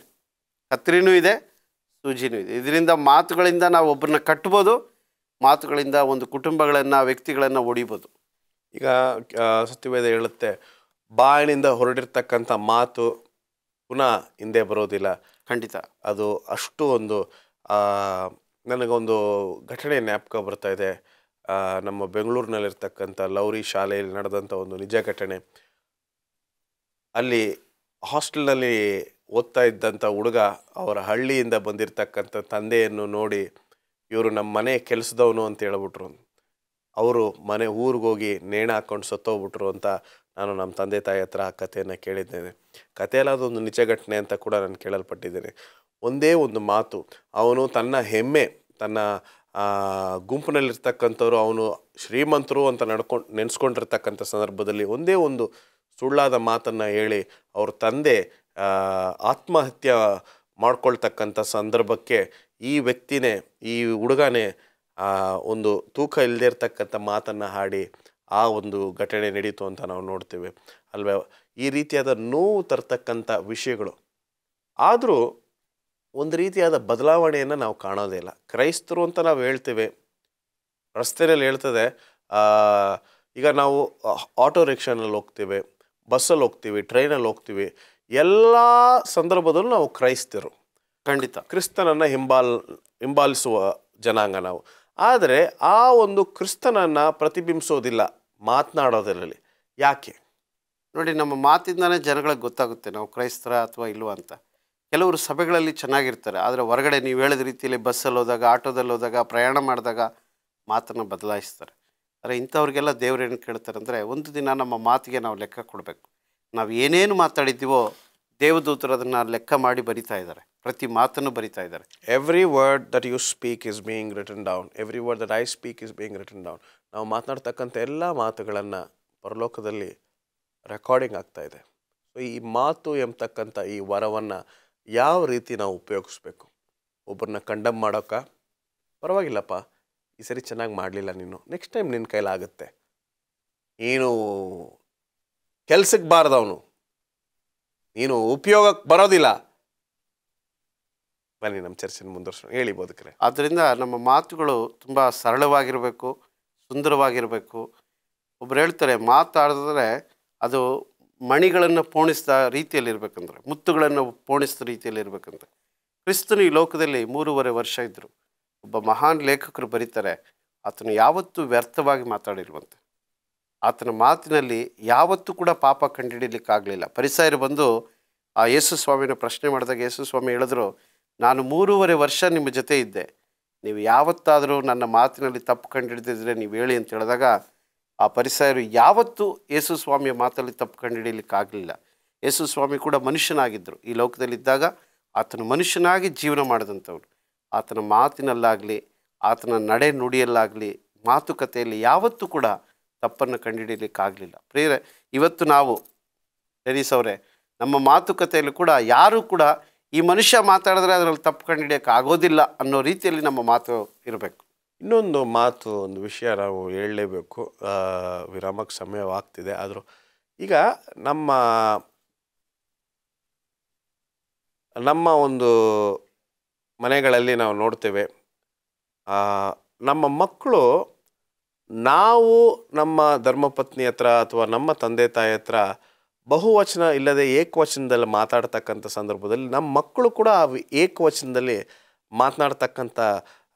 ಕತ್ತರಿನೂ ಇದೆ, ಸೂಜಿನೂ ಇದೆ. ಇದರಿಂದ ಮಾತುಗಳಿಂದ ನಾವು ಒಬ್ಬರನ್ನ ಕಟ್ಬೋದು, ಮಾತುಗಳಿಂದ ಒಂದು ಕುಟುಂಬಗಳನ್ನು, ವ್ಯಕ್ತಿಗಳನ್ನು ಒಡಿಬೋದು. ಈಗ ಸತ್ಯವೇದ ಹೇಳುತ್ತೆ, ಬಾಯಿನಿಂದ ಹೊರಡಿರ್ತಕ್ಕಂಥ ಮಾತು ಪುನಃ ಹಿಂದೆ ಬರೋದಿಲ್ಲ. ಖಂಡಿತ. ಅದು ಅಷ್ಟು ಒಂದು ನನಗೊಂದು ಘಟನೆ ಜ್ಞಾಪಕ ಬರ್ತಾ ಇದೆ. ನಮ್ಮ ಬೆಂಗಳೂರಿನಲ್ಲಿರ್ತಕ್ಕಂಥ ಲೌರಿ ಶಾಲೆಯಲ್ಲಿ ನಡೆದಂಥ ಒಂದು ನಿಜ ಘಟನೆ. ಅಲ್ಲಿ ಹಾಸ್ಟೆಲ್ನಲ್ಲಿ ಓದ್ತಾ ಇದ್ದಂಥ ಹುಡುಗ ಅವರ ಹಳ್ಳಿಯಿಂದ ಬಂದಿರತಕ್ಕಂಥ ತಂದೆಯನ್ನು ನೋಡಿ, ಇವರು ನಮ್ಮ ಮನೆ ಕೆಲಸದವನು ಅಂತ ಹೇಳ್ಬಿಟ್ರು. ಅವರು ಊರಿಗೆ ಹೋಗಿ ನೇಣು ಹಾಕ್ಕೊಂಡು ಸತ್ತೋಗ್ಬಿಟ್ರು ಅಂತ ನಾನು ನಮ್ಮ ತಂದೆ ತಾಯಿ ಹತ್ರ ಆ ಕಥೆಯನ್ನು ಕೇಳಿದ್ದೇನೆ. ಕಥೆಯಲ್ಲಿ ಅದೊಂದು ನಿಜ ಘಟನೆ ಅಂತ ಕೂಡ ನಾನು ಕೇಳಲ್ಪಟ್ಟಿದ್ದೇನೆ. ಒಂದೇ ಒಂದು ಮಾತು, ಅವನು ತನ್ನ ಹೆಮ್ಮೆ, ತನ್ನ ಗುಂಪಿನಲ್ಲಿರ್ತಕ್ಕಂಥವ್ರು ಅವನು ಶ್ರೀಮಂತರು ಅಂತ ನೆನೆಸ್ಕೊಂಡಿರ್ತಕ್ಕಂಥ ಸಂದರ್ಭದಲ್ಲಿ ಒಂದೇ ಒಂದು ಸುಳ್ಳಾದ ಮಾತನ್ನು ಹೇಳಿ ಅವ್ರ ತಂದೆ ಆತ್ಮಹತ್ಯೆ ಮಾಡ್ಕೊಳ್ತಕ್ಕಂಥ ಸಂದರ್ಭಕ್ಕೆ ಈ ವ್ಯಕ್ತಿನೇ, ಈ ಹುಡುಗನೇ ಒಂದು ತೂಕ ಇಲ್ಲದೆ ಇರ್ತಕ್ಕಂಥ ಮಾತನ್ನು ಹಾಡಿ ಆ ಒಂದು ಘಟನೆ ನಡೀತು ಅಂತ ನಾವು ನೋಡ್ತೇವೆ ಅಲ್ವೇ. ಈ ರೀತಿಯಾದ ನೋವು ತರ್ತಕ್ಕಂಥ ವಿಷಯಗಳು. ಆದರೂ ಒಂದು ರೀತಿಯಾದ ಬದಲಾವಣೆಯನ್ನು ನಾವು ಕಾಣೋದೇ ಇಲ್ಲ. ಕ್ರೈಸ್ತರು ಅಂತ ನಾವು ಹೇಳ್ತೇವೆ, ರಸ್ತೆಯಲ್ಲಿ ಹೇಳ್ತದೆ. ಈಗ ನಾವು ಆಟೋ ರಿಕ್ಷಾನಲ್ಲಿ ಹೋಗ್ತೀವಿ, ಬಸ್ಸಲ್ಲಿ ಹೋಗ್ತೀವಿ, ಟ್ರೈನಲ್ಲಿ ಹೋಗ್ತೀವಿ, ಎಲ್ಲ ಸಂದರ್ಭದಲ್ಲೂ ನಾವು ಕ್ರೈಸ್ತರು. ಖಂಡಿತ ಕ್ರಿಸ್ತನನ್ನು ಹಿಂಬಾಲಿಸುವ ಜನಾಂಗ ನಾವು. ಆದರೆ ಆ ಒಂದು ಕ್ರಿಸ್ತನನ್ನು ಪ್ರತಿಬಿಂಬಿಸೋದಿಲ್ಲ ಮಾತನಾಡೋದರಲ್ಲಿ. ಯಾಕೆ? ನೋಡಿ, ನಮ್ಮ ಮಾತಿಂದನೇ ಜನಗಳಿಗೆ ಗೊತ್ತಾಗುತ್ತೆ ನಾವು ಕ್ರೈಸ್ತರ ಅಥವಾ ಇಲ್ವಾ ಅಂತ. ಕೆಲವರು ಸಭೆಗಳಲ್ಲಿ ಚೆನ್ನಾಗಿರ್ತಾರೆ, ಆದರೆ ಹೊರಗಡೆ ನೀವು ಹೇಳಿದ ರೀತಿಯಲ್ಲಿ ಬಸ್ಸಲ್ಲಿ ಹೋದಾಗ, ಆಟೋದಲ್ಲಿ ಹೋದಾಗ, ಪ್ರಯಾಣ ಮಾಡಿದಾಗ ಮಾತನ್ನು ಬದಲಾಯಿಸ್ತಾರೆ. ಆದರೆ ಇಂಥವ್ರಿಗೆಲ್ಲ ದೇವ್ರು ಏನು ಕೇಳ್ತಾರೆ ಅಂದರೆ, ಒಂದು ದಿನ ನಮ್ಮ ಮಾತಿಗೆ ನಾವು ಲೆಕ್ಕ ಕೊಡಬೇಕು. ನಾವು ಏನೇನು ಮಾತಾಡಿದ್ದೀವೋ ದೇವದೂತರು ಅದನ್ನು ಲೆಕ್ಕ ಮಾಡಿ ಬರಿತಾ ಇದ್ದಾರೆ, ಪ್ರತಿ ಮಾತನ್ನು ಬರಿತಾ ಇದ್ದಾರೆ. Every word that you speak is being written down, every word that I speak is being written down. ನಾವು ಮಾತನಾಡ್ತಕ್ಕಂಥ ಎಲ್ಲ ಮಾತುಗಳನ್ನು ಪರಲೋಕದಲ್ಲಿ ರೆಕಾರ್ಡಿಂಗ್ ಆಗ್ತಾ ಇದೆ. ಸೊ ಈ ಮಾತು ಎಂಬತಕ್ಕಂಥ ಈ ವರವನ್ನು ಯಾವ ರೀತಿ ನಾವು ಉಪಯೋಗಿಸ್ಬೇಕು? ಒಬ್ಬರನ್ನ ಕಂಡಮ್ ಮಾಡೋಕ್ಕ, ಪರವಾಗಿಲ್ಲಪ್ಪ ಈ ಸರಿ ಚೆನ್ನಾಗಿ ಮಾಡಲಿಲ್ಲ ನೀನು, ನೆಕ್ಸ್ಟ್ ಟೈಮ್ ನಿನ್ನ ಕೈಲಾಗುತ್ತೆ, ನೀನು ಕೆಲ್ಸಕ್ಕೆ ಬಾರದವನು, ನೀನು ಉಪಯೋಗಕ್ಕೆ ಬರೋದಿಲ್ಲ. ಬನ್ನಿ ನಮ್ಮ ಚರ್ಚೆನ ಮುಂದುವರ್ಸೋಣ. ಹೇಳಿ ಬೋಧಕರೇ. ಆದ್ದರಿಂದ ನಮ್ಮ ಮಾತುಗಳು ತುಂಬ ಸರಳವಾಗಿರಬೇಕು, ಸುಂದರವಾಗಿರಬೇಕು. ಒಬ್ರು ಹೇಳ್ತಾರೆ, ಮಾತಾಡಿದ್ರೆ ಅದು ಮಣಿಗಳನ್ನು ಪೋಣಿಸಿದ ರೀತಿಯಲ್ಲಿರ್ಬೇಕಂದ್ರೆ, ಮುತ್ತುಗಳನ್ನು ಪೋಣಿಸಿದ ರೀತಿಯಲ್ಲಿರ್ಬೇಕಂದ್ರೆ. ಕ್ರಿಸ್ತನು ಈ ಲೋಕದಲ್ಲಿ 3.5 ವರ್ಷ ಇದ್ದರು. ಒಬ್ಬ ಮಹಾನ್ ಲೇಖಕರು ಬರೀತಾರೆ, ಆತನು ಯಾವತ್ತೂ ವ್ಯರ್ಥವಾಗಿ ಮಾತಾಡಿರುವಂತೆ. ಆತನ ಮಾತಿನಲ್ಲಿ ಯಾವತ್ತೂ ಕೂಡ ಪಾಪ ಕಂಡುಹಿಡಿಯಲಿಕ್ಕಾಗಲಿಲ್ಲ. ಫರಿಸಾಯರು ಬಂದು ಆ ಯೇಸು ಸ್ವಾಮಿನ ಪ್ರಶ್ನೆ ಮಾಡಿದಾಗ ಯೇಸು ಸ್ವಾಮಿ ಹೇಳಿದ್ರು, ನಾನು 3.5 ವರ್ಷ ನಿಮ್ಮ ಜೊತೆ ಇದ್ದೆ, ನೀವು ಯಾವತ್ತಾದರೂ ನನ್ನ ಮಾತಿನಲ್ಲಿ ತಪ್ಪು ಕಂಡುಹಿಡಿದಿದ್ರೆ ನೀವು ಹೇಳಿ ಅಂತ ಹೇಳಿದಾಗ ಆ ಫರಿಸಾಯರು ಯಾವತ್ತೂ ಯೇಸು ಸ್ವಾಮಿಯ ಮಾತಲ್ಲಿ ತಪ್ಪು ಕಂಡುಹಿಡಿಯಲಿಕ್ಕಾಗಲಿಲ್ಲ. ಯೇಸು ಸ್ವಾಮಿ ಕೂಡ ಮನುಷ್ಯನಾಗಿದ್ದರು. ಈ ಲೋಕದಲ್ಲಿದ್ದಾಗ ಆತನು ಮನುಷ್ಯನಾಗಿ ಜೀವನ ಮಾಡಿದಂಥವ್ರು. ಆತನ ಮಾತಿನಲ್ಲಾಗಲಿ, ಆತನ ನಡೆ ನುಡಿಯಲ್ಲಾಗಲಿ, ಮಾತುಕತೆಯಲ್ಲಿ ಯಾವತ್ತೂ ಕೂಡ ತಪ್ಪನ್ನು ಕಂಡುಹಿಡಿಯಲಿಕ್ಕಾಗಲಿಲ್ಲ. ಪ್ರಿಯರೇ, ಇವತ್ತು ನಾವು ಡೆನಿಸ್ ಅವರೇ, ನಮ್ಮ ಮಾತುಕತೆಯಲ್ಲಿ ಕೂಡ ಯಾರೂ ಕೂಡ ಈ ಮನುಷ್ಯ ಮಾತಾಡಿದ್ರೆ ಅದರಲ್ಲಿ ತಪ್ಪು ಕಂಡುಹಿಡಿಯೋಕ್ಕೆ ಆಗೋದಿಲ್ಲ ಅನ್ನೋ ರೀತಿಯಲ್ಲಿ ನಮ್ಮ ಮಾತು ಇರಬೇಕು. ಇನ್ನೊಂದು ಮಾತು, ಒಂದು ವಿಷಯ ನಾವು ಹೇಳಲೇಬೇಕು, ವಿರಾಮಕ್ಕೆ ಸಮಯವಾಗ್ತಿದೆ. ಆದರೂ ಈಗ ನಮ್ಮ ಒಂದು ಮನೆಗಳಲ್ಲಿ ನಾವು ನೋಡ್ತೇವೆ, ಆ, ನಮ್ಮ ಮಕ್ಕಳು ನಾವು ನಮ್ಮ ಧರ್ಮಪತ್ನಿ ಹತ್ರ ಅಥವಾ ನಮ್ಮ ತಂದೆ ತಾಯಿ ಹತ್ರ ಬಹುವಚನ ಇಲ್ಲದೆ ಏಕವಚನದಲ್ಲಿ ಮಾತಾಡ್ತಕ್ಕಂಥ ಸಂದರ್ಭದಲ್ಲಿ ನಮ್ಮ ಮಕ್ಕಳು ಕೂಡ ಆ ಏಕವಚನದಲ್ಲಿ ಮಾತನಾಡ್ತಕ್ಕಂಥ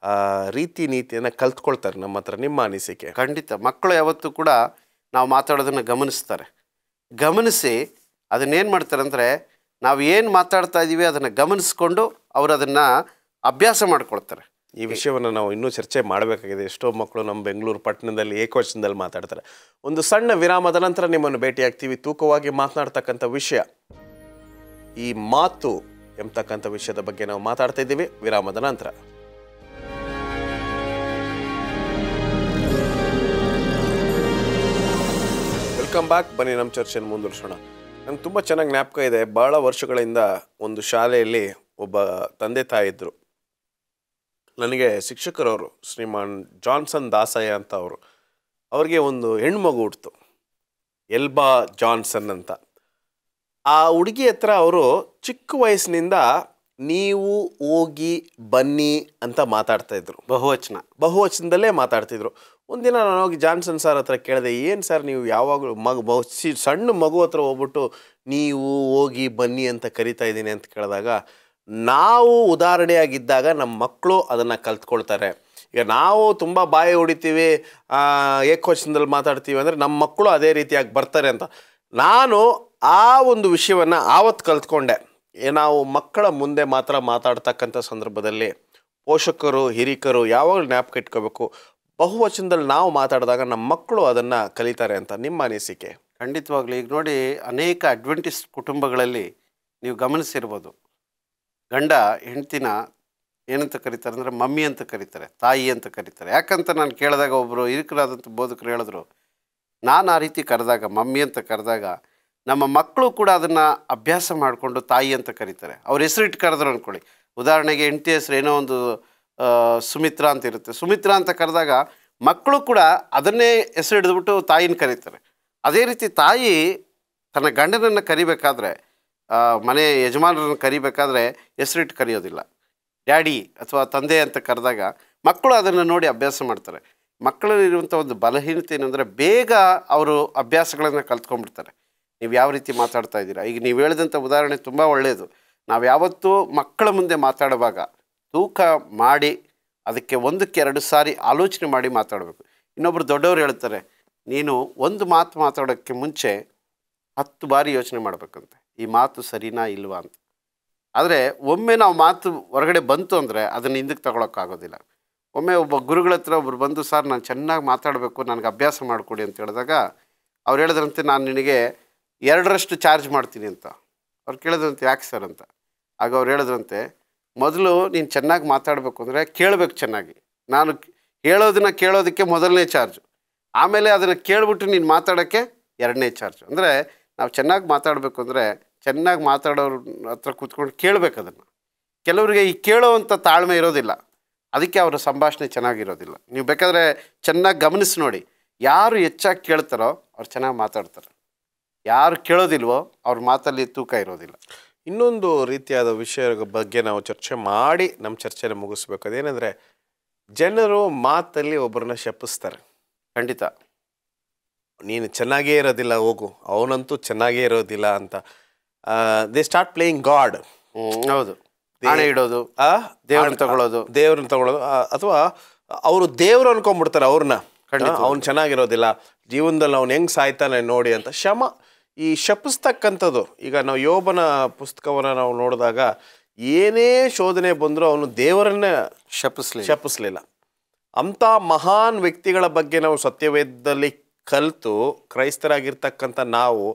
ರೀತಿ ನೀತಿಯನ್ನು ಕಲ್ತ್ಕೊಳ್ತಾರೆ ನಮ್ಮ ಹತ್ರ. ನಿಮ್ಮ ಅನಿಸಿಕೆ? ಖಂಡಿತ ಮಕ್ಕಳು ಯಾವತ್ತೂ ಕೂಡ ನಾವು ಮಾತಾಡೋದನ್ನು ಗಮನಿಸ್ತಾರೆ. ಗಮನಿಸಿ ಅದನ್ನೇನು ಮಾಡ್ತಾರೆ ಅಂದರೆ, ನಾವು ಏನು ಮಾತಾಡ್ತಾ ಇದ್ದೀವಿ ಅದನ್ನು ಗಮನಿಸ್ಕೊಂಡು ಅವರು ಅದನ್ನು ಅಭ್ಯಾಸ ಮಾಡ್ಕೊಳ್ತಾರೆ. ಈ ವಿಷಯವನ್ನು ನಾವು ಇನ್ನೂ ಚರ್ಚೆ ಮಾಡಬೇಕಾಗಿದೆ. ಎಷ್ಟೋ ಮಕ್ಕಳು ನಮ್ಮ ಬೆಂಗಳೂರು ಪಟ್ಟಣದಲ್ಲಿ ಏಕವಚನದಲ್ಲಿ ಮಾತಾಡ್ತಾರೆ. ಒಂದು ಸಣ್ಣ ವಿರಾಮದ ನಂತರ ನಿಮ್ಮನ್ನು ಭೇಟಿಯಾಗ್ತೀವಿ. ತೂಕವಾಗಿ ಮಾತನಾಡ್ತಕ್ಕಂಥ ವಿಷಯ, ಈ ಮಾತು ಎಂಬತಕ್ಕಂಥ ವಿಷಯದ ಬಗ್ಗೆ ನಾವು ಮಾತಾಡ್ತಾ ಇದ್ದೀವಿ ವಿರಾಮದ ನಂತರ. Welcome back. ಬನ್ನಿ ನಮ್ಮ ಚರ್ಚೆಯನ್ನು ಮುಂದುವರಿಸೋಣ. ನಂಗೆ ತುಂಬ ಚೆನ್ನಾಗಿ ಜ್ಞಾಪಕ ಇದೆ, ಭಾಳ ವರ್ಷಗಳಿಂದ ಒಂದು ಶಾಲೆಯಲ್ಲಿ ಒಬ್ಬ ತಂದೆ ತಾಯಿ ಇದ್ದರು. ನನಗೆ ಶಿಕ್ಷಕರವರು ಶ್ರೀಮಾನ್ ಜಾನ್ಸನ್ ದಾಸಯ್ಯ ಅಂತ ಅವ್ರಿಗೆ ಒಂದು ಹೆಣ್ಮಗು ಹುಟ್ಟಿತು, ಎಲ್ಬಾ ಜಾನ್ಸನ್ ಅಂತ. ಆ ಹುಡುಗಿ ಹತ್ರ ಅವರು ಚಿಕ್ಕ ವಯಸ್ಸಿನಿಂದ ನೀವು, ಹೋಗಿ, ಬನ್ನಿ ಅಂತ ಮಾತಾಡ್ತಾಯಿದ್ರು. ಬಹುವಚನದಲ್ಲೇ ಮಾತಾಡ್ತಿದ್ರು. ಒಂದಿನ ನಾನು ಹೋಗಿ ಜಾನ್ಸನ್ ಸರ್ ಹತ್ರ ಕೇಳಿದೆ, ಏನು ಸರ್ ನೀವು ಯಾವಾಗಲೂ ಸಣ್ಣ ಮಗು ಹತ್ರ ಹೋಗ್ಬಿಟ್ಟು ನೀವು, ಹೋಗಿ, ಬನ್ನಿ ಅಂತ ಕರಿತಾ ಇದ್ದೀನಿ ಅಂತ ಕೇಳಿದಾಗ, ನಾವು ಉದಾಹರಣೆಯಾಗಿದ್ದಾಗ ನಮ್ಮ ಮಕ್ಕಳು ಅದನ್ನು ಕಲ್ತ್ಕೊಳ್ತಾರೆ. ಈಗ ನಾವು ತುಂಬ ಬಾಯಿ ಹೊಡಿತೀವಿ, ಏಕವಚನದಲ್ಲಿ ಮಾತಾಡ್ತೀವಿ ಅಂದರೆ ನಮ್ಮ ಮಕ್ಕಳು ಅದೇ ರೀತಿಯಾಗಿ ಬರ್ತಾರೆ ಅಂತ ನಾನು ಆ ಒಂದು ವಿಷಯವನ್ನು ಆವತ್ತು ಕಲ್ತ್ಕೊಂಡೆ. ನಾವು ಮಕ್ಕಳ ಮುಂದೆ ಮಾತ್ರ ಮಾತಾಡ್ತಕ್ಕಂಥ ಸಂದರ್ಭದಲ್ಲಿ ಪೋಷಕರು, ಹಿರಿಕರು ಯಾವಾಗಲೂ ಜ್ಞಾಪಕ ಇಟ್ಕೋಬೇಕು, ಬಹುವಚನದಲ್ಲಿ ನಾವು ಮಾತಾಡಿದಾಗ ನಮ್ಮ ಮಕ್ಕಳು ಅದನ್ನು ಕಲಿತಾರೆ ಅಂತ. ನಿಮ್ಮ ಅನಿಸಿಕೆ? ಖಂಡಿತವಾಗ್ಲೂ. ಈಗ ನೋಡಿ, ಅನೇಕ ಅಡ್ವೆಂಟಿಸ್ಟ್ ಕುಟುಂಬಗಳಲ್ಲಿ ನೀವು ಗಮನಿಸಿರ್ಬೋದು, ಗಂಡ ಹೆಂಡ್ತಿನ ಏನಂತ ಕರೀತಾರೆ ಅಂದರೆ ಮಮ್ಮಿ ಅಂತ ಕರೀತಾರೆ, ತಾಯಿ ಅಂತ ಕರೀತಾರೆ. ಯಾಕಂತ ನಾನು ಕೇಳಿದಾಗ ಒಬ್ಬರು ಹಿರಿಕರಾದಂಥ ಬೋಧಕರು ಹೇಳಿದ್ರು, ನಾನು ಆ ರೀತಿ ಕರೆದಾಗ, ಮಮ್ಮಿ ಅಂತ ಕರೆದಾಗ ನಮ್ಮ ಮಕ್ಕಳು ಕೂಡ ಅದನ್ನು ಅಭ್ಯಾಸ ಮಾಡಿಕೊಂಡು ತಾಯಿ ಅಂತ ಕರೀತಾರೆ. ಅವ್ರ ಹೆಸರಿಟ್ಟು ಕರೆದ್ರು ಅಂದ್ಕೊಳ್ಳಿ. ಉದಾಹರಣೆಗೆ ಹೆಂಡತಿ ಹೆಸರು ಏನೋ ಒಂದು ಸುಮಿತ್ರಾ ಅಂತ ಇರುತ್ತೆ, ಸುಮಿತ್ರಾ ಅಂತ ಕರೆದಾಗ ಮಕ್ಕಳು ಕೂಡ ಅದನ್ನೇ ಹೆಸರು ಹಿಡಿದ್ಬಿಟ್ಟು ತಾಯಿನ ಕರೀತಾರೆ. ಅದೇ ರೀತಿ ತಾಯಿ ತನ್ನ ಗಂಡನನ್ನು ಕರಿಬೇಕಾದ್ರೆ, ಮನೆ ಯಜಮಾನರನ್ನು ಕರಿಬೇಕಾದ್ರೆ ಹೆಸರಿಟ್ಟು ಕರೆಯೋದಿಲ್ಲ. ಡ್ಯಾಡಿ ಅಥವಾ ತಂದೆ ಅಂತ ಕರೆದಾಗ ಮಕ್ಕಳು ಅದನ್ನು ನೋಡಿ ಅಭ್ಯಾಸ ಮಾಡ್ತಾರೆ. ಮಕ್ಕಳಲ್ಲಿರುವಂಥ ಒಂದು ಬಲಹೀನತೆ ಏನಂದರೆ, ಬೇಗ ಅವರು ಅಭ್ಯಾಸಗಳನ್ನು ಕಲ್ತ್ಕೊಂಡ್ಬಿಡ್ತಾರೆ. ನೀವು ಯಾವ ರೀತಿ ಮಾತಾಡ್ತಾ ಇದ್ದೀರಾ. ಈಗ ನೀವು ಹೇಳಿದಂಥ ಉದಾಹರಣೆ ತುಂಬ ಒಳ್ಳೆಯದು. ನಾವು ಯಾವತ್ತೂ ಮಕ್ಕಳ ಮುಂದೆ ಮಾತಾಡುವಾಗ ತೂಕ ಮಾಡಿ ಅದಕ್ಕೆ 1-2 ಸಾರಿ ಆಲೋಚನೆ ಮಾಡಿ ಮಾತಾಡಬೇಕು. ಇನ್ನೊಬ್ಬರು ದೊಡ್ಡವರು ಹೇಳ್ತಾರೆ, ನೀನು ಒಂದು ಮಾತು ಮಾತಾಡೋಕ್ಕೆ ಮುಂಚೆ 10 ಬಾರಿ ಯೋಚನೆ ಮಾಡಬೇಕಂತೆ, ಈ ಮಾತು ಸರಿನಾ ಇಲ್ವಾ ಅಂತ. ಆದರೆ ಒಮ್ಮೆ ನಾವು ಮಾತು ಹೊರಗಡೆ ಬಂತು ಅಂದರೆ ಅದನ್ನು ಹಿಂದಕ್ಕೆ ತಗೊಳಕ್ಕಾಗೋದಿಲ್ಲ. ಒಮ್ಮೆ ಒಬ್ಬ ಗುರುಗಳ ಹತ್ರ ಒಬ್ಬರು ಬಂದು, ಸರ್ ನಾನು ಚೆನ್ನಾಗಿ ಮಾತಾಡಬೇಕು, ನನಗೆ ಅಭ್ಯಾಸ ಮಾಡಿಕೊಡಿ ಅಂತ ಹೇಳಿದಾಗ ಅವ್ರು ಹೇಳಿದ್ರಂತೆ, ನಾನು ನಿನಗೆ 2ರಷ್ಟು ಚಾರ್ಜ್ ಮಾಡ್ತೀನಿ ಅಂತ. ಅವ್ರು ಕೇಳಿದ್ರಂತೆ, ಯಾಕೆ ಸರ್ ಅಂತ. ಆಗ ಅವ್ರು ಹೇಳಿದ್ರಂತೆ, ಮೊದಲು ನೀನು ಚೆನ್ನಾಗಿ ಮಾತಾಡಬೇಕು ಅಂದರೆ ಕೇಳಬೇಕು ಚೆನ್ನಾಗಿ. ನಾನು ಹೇಳೋದನ್ನು ಕೇಳೋದಕ್ಕೆ ಮೊದಲನೇ ಚಾರ್ಜು, ಆಮೇಲೆ ಅದನ್ನು ಕೇಳಿಬಿಟ್ಟು ನೀನು ಮಾತಾಡೋಕ್ಕೆ 2ನೇ ಚಾರ್ಜು. ಅಂದರೆ ನಾವು ಚೆನ್ನಾಗಿ ಮಾತಾಡಬೇಕು ಅಂದರೆ ಚೆನ್ನಾಗಿ ಮಾತಾಡೋರ ಹತ್ರ ಕೂತ್ಕೊಂಡು ಕೇಳಬೇಕು ಅದನ್ನು. ಕೆಲವರಿಗೆ ಈ ಕೇಳೋವಂಥ ತಾಳ್ಮೆ ಇರೋದಿಲ್ಲ, ಅದಕ್ಕೆ ಅವರ ಸಂಭಾಷಣೆ ಚೆನ್ನಾಗಿರೋದಿಲ್ಲ. ನೀವು ಬೇಕಾದರೆ ಚೆನ್ನಾಗಿ ಗಮನಿಸಿ ನೋಡಿ, ಯಾರು ಹೆಚ್ಚಾಗಿ ಕೇಳ್ತಾರೋ ಅವ್ರು ಚೆನ್ನಾಗಿ ಮಾತಾಡ್ತಾರೆ, ಯಾರು ಕೇಳೋದಿಲ್ವೋ ಅವ್ರ ಮಾತಲ್ಲಿ ತೂಕ ಇರೋದಿಲ್ಲ. ಇನ್ನೊಂದು ರೀತಿಯಾದ ವಿಷಯದ ಬಗ್ಗೆ ನಾವು ಚರ್ಚೆ ಮಾಡಿ ನಮ್ಮ ಚರ್ಚೆನ ಮುಗಿಸ್ಬೇಕು. ಅದೇನೆಂದರೆ, ಜನರು ಮಾತಲ್ಲಿ ಒಬ್ಬರನ್ನ ಶಪಿಸ್ತಾರೆ. ಖಂಡಿತ. ನೀನು ಚೆನ್ನಾಗೇ ಇರೋದಿಲ್ಲ, ಹೋಗು, ಅವನಂತೂ ಚೆನ್ನಾಗೇ ಇರೋದಿಲ್ಲ ಅಂತ. They start playing god. ಹೌದು, ಹಣೆ ಇಡೋದು, ದೇವ್ರನ್ನ ತಗೊಳ್ಳೋದು, ಅಥವಾ ಅವರು ದೇವ್ರು ಅನ್ಕೊಂಡ್ಬಿಡ್ತಾರೆ ಅವ್ರನ್ನ. ಅವ್ನು ಚೆನ್ನಾಗಿರೋದಿಲ್ಲ, ಜೀವನದಲ್ಲಿ ಅವ್ನು ಹೆಂಗೆ ಸಾಯ್ತಾನೆ ನೋಡಿ ಅಂತ ಈ ಶಪಿಸ್ತಕ್ಕಂಥದ್ದು. ಈಗ ನಾವು ಯೋಬನ ಪುಸ್ತಕವನ್ನು ನಾವು ನೋಡಿದಾಗ ಏನೇ ಶೋಧನೆ ಬಂದರೂ ಅವನು ದೇವರನ್ನೇ ಶಪಿಸ್ಲಿಲ್ಲ. ಅಂಥ ಮಹಾನ್ ವ್ಯಕ್ತಿಗಳ ಬಗ್ಗೆ ನಾವು ಸತ್ಯವೇದದಲ್ಲಿ ಕಲಿತು ಕ್ರೈಸ್ತರಾಗಿರ್ತಕ್ಕಂಥ ನಾವು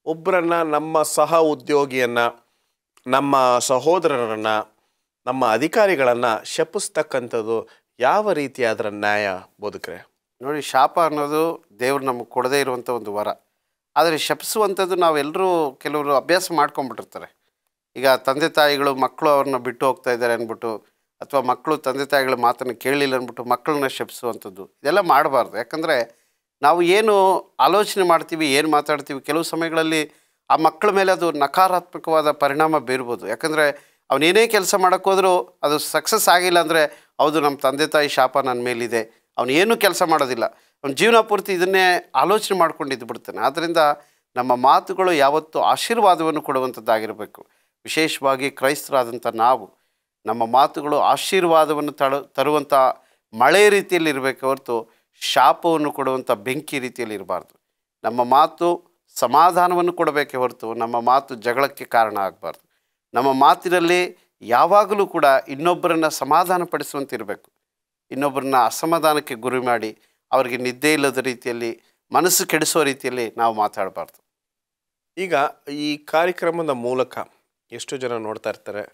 ಒಬ್ಬರನ್ನ, ನಮ್ಮ ಸಹ ಉದ್ಯೋಗಿಯನ್ನು, ನಮ್ಮ ಸಹೋದರರನ್ನು, ನಮ್ಮ ಅಧಿಕಾರಿಗಳನ್ನು ಶಪಿಸ್ತಕ್ಕಂಥದ್ದು ಯಾವ ರೀತಿ ಅದರ ನ್ಯಾಯ ಬೋಧಕರೇ? ನೋಡಿ, ಶಾಪ ಅನ್ನೋದು ದೇವ್ರು ನಮಗೆ ಕೊಡದೇ ಇರುವಂಥ ಒಂದು ವರ. ಆದರೆ ಶಪಿಸುವಂಥದ್ದು ನಾವೆಲ್ಲರೂ ಕೆಲವರು ಅಭ್ಯಾಸ ಮಾಡ್ಕೊಂಡ್ಬಿಟ್ಟಿರ್ತಾರೆ. ಈಗ ತಂದೆ ತಾಯಿಗಳು ಮಕ್ಕಳು ಅವ್ರನ್ನ ಬಿಟ್ಟು ಹೋಗ್ತಾ ಇದ್ದಾರೆ ಅಂದ್ಬಿಟ್ಟು, ಅಥವಾ ಮಕ್ಕಳು ತಂದೆ ತಾಯಿಗಳ ಮಾತನ್ನು ಕೇಳಲಿಲ್ಲ ಅಂದ್ಬಿಟ್ಟು ಮಕ್ಕಳನ್ನ ಶಪಿಸುವಂಥದ್ದು, ಇದೆಲ್ಲ ಮಾಡಬಾರ್ದು. ಯಾಕಂದರೆ ನಾವು ಏನು ಆಲೋಚನೆ ಮಾಡ್ತೀವಿ, ಏನು ಮಾತಾಡ್ತೀವಿ, ಕೆಲವು ಸಮಯಗಳಲ್ಲಿ ಆ ಮಕ್ಕಳ ಮೇಲೆ ಅದು ನಕಾರಾತ್ಮಕವಾದ ಪರಿಣಾಮ ಬೀರ್ಬೋದು. ಯಾಕಂದರೆ ಅವನೇನೇ ಕೆಲಸ ಮಾಡೋಕ್ಕೋದ್ರೂ ಅದು ಸಕ್ಸಸ್ ಆಗಿಲ್ಲ ಅಂದರೆ ಹೌದು ನಮ್ಮ ತಂದೆ ತಾಯಿ ಶಾಪ ನನ್ನ ಮೇಲಿದೆ, ಅವನು ಏನೂ ಕೆಲಸ ಮಾಡೋದಿಲ್ಲ, ಅವನ ಜೀವನ ಪೂರ್ತಿ ಇದನ್ನೇ ಆಲೋಚನೆ ಮಾಡ್ಕೊಂಡಿದ್ದು ಬಿಡ್ತಾನೆ. ಆದ್ದರಿಂದ ನಮ್ಮ ಮಾತುಗಳು ಯಾವತ್ತೂ ಆಶೀರ್ವಾದವನ್ನು ಕೊಡುವಂಥದ್ದಾಗಿರಬೇಕು. ವಿಶೇಷವಾಗಿ ಕ್ರೈಸ್ತರಾದಂಥ ನಾವು ನಮ್ಮ ಮಾತುಗಳು ಆಶೀರ್ವಾದವನ್ನು ತರುವಂಥ ಮಳೆ ರೀತಿಯಲ್ಲಿ ಇರಬೇಕು ಹೊರತು ಶಾಪವನ್ನು ಕೊಡುವಂಥ ಬೆಂಕಿ ರೀತಿಯಲ್ಲಿ ಇರಬಾರ್ದು. ನಮ್ಮ ಮಾತು ಸಮಾಧಾನವನ್ನು ಕೊಡಬೇಕೇ ಹೊರತು ನಮ್ಮ ಮಾತು ಜಗಳಕ್ಕೆ ಕಾರಣ ಆಗಬಾರ್ದು. ನಮ್ಮ ಮಾತಿನಲ್ಲಿ ಯಾವಾಗಲೂ ಕೂಡ ಇನ್ನೊಬ್ಬರನ್ನು ಸಮಾಧಾನಪಡಿಸುವಂತಿರಬೇಕು. ಇನ್ನೊಬ್ಬರನ್ನ ಅಸಮಾಧಾನಕ್ಕೆ ಗುರಿ ಮಾಡಿ ಅವರಿಗೆ ನಿದ್ದೆ ಇಲ್ಲದ ರೀತಿಯಲ್ಲಿ ಮನಸ್ಸು ಕೆಡಿಸೋ ರೀತಿಯಲ್ಲಿ ನಾವು ಮಾತಾಡಬಾರ್ದು. ಈಗ ಈ ಕಾರ್ಯಕ್ರಮದ ಮೂಲಕ ಎಷ್ಟು ಜನ ನೋಡ್ತಾ ಇರ್ತಾರೆ,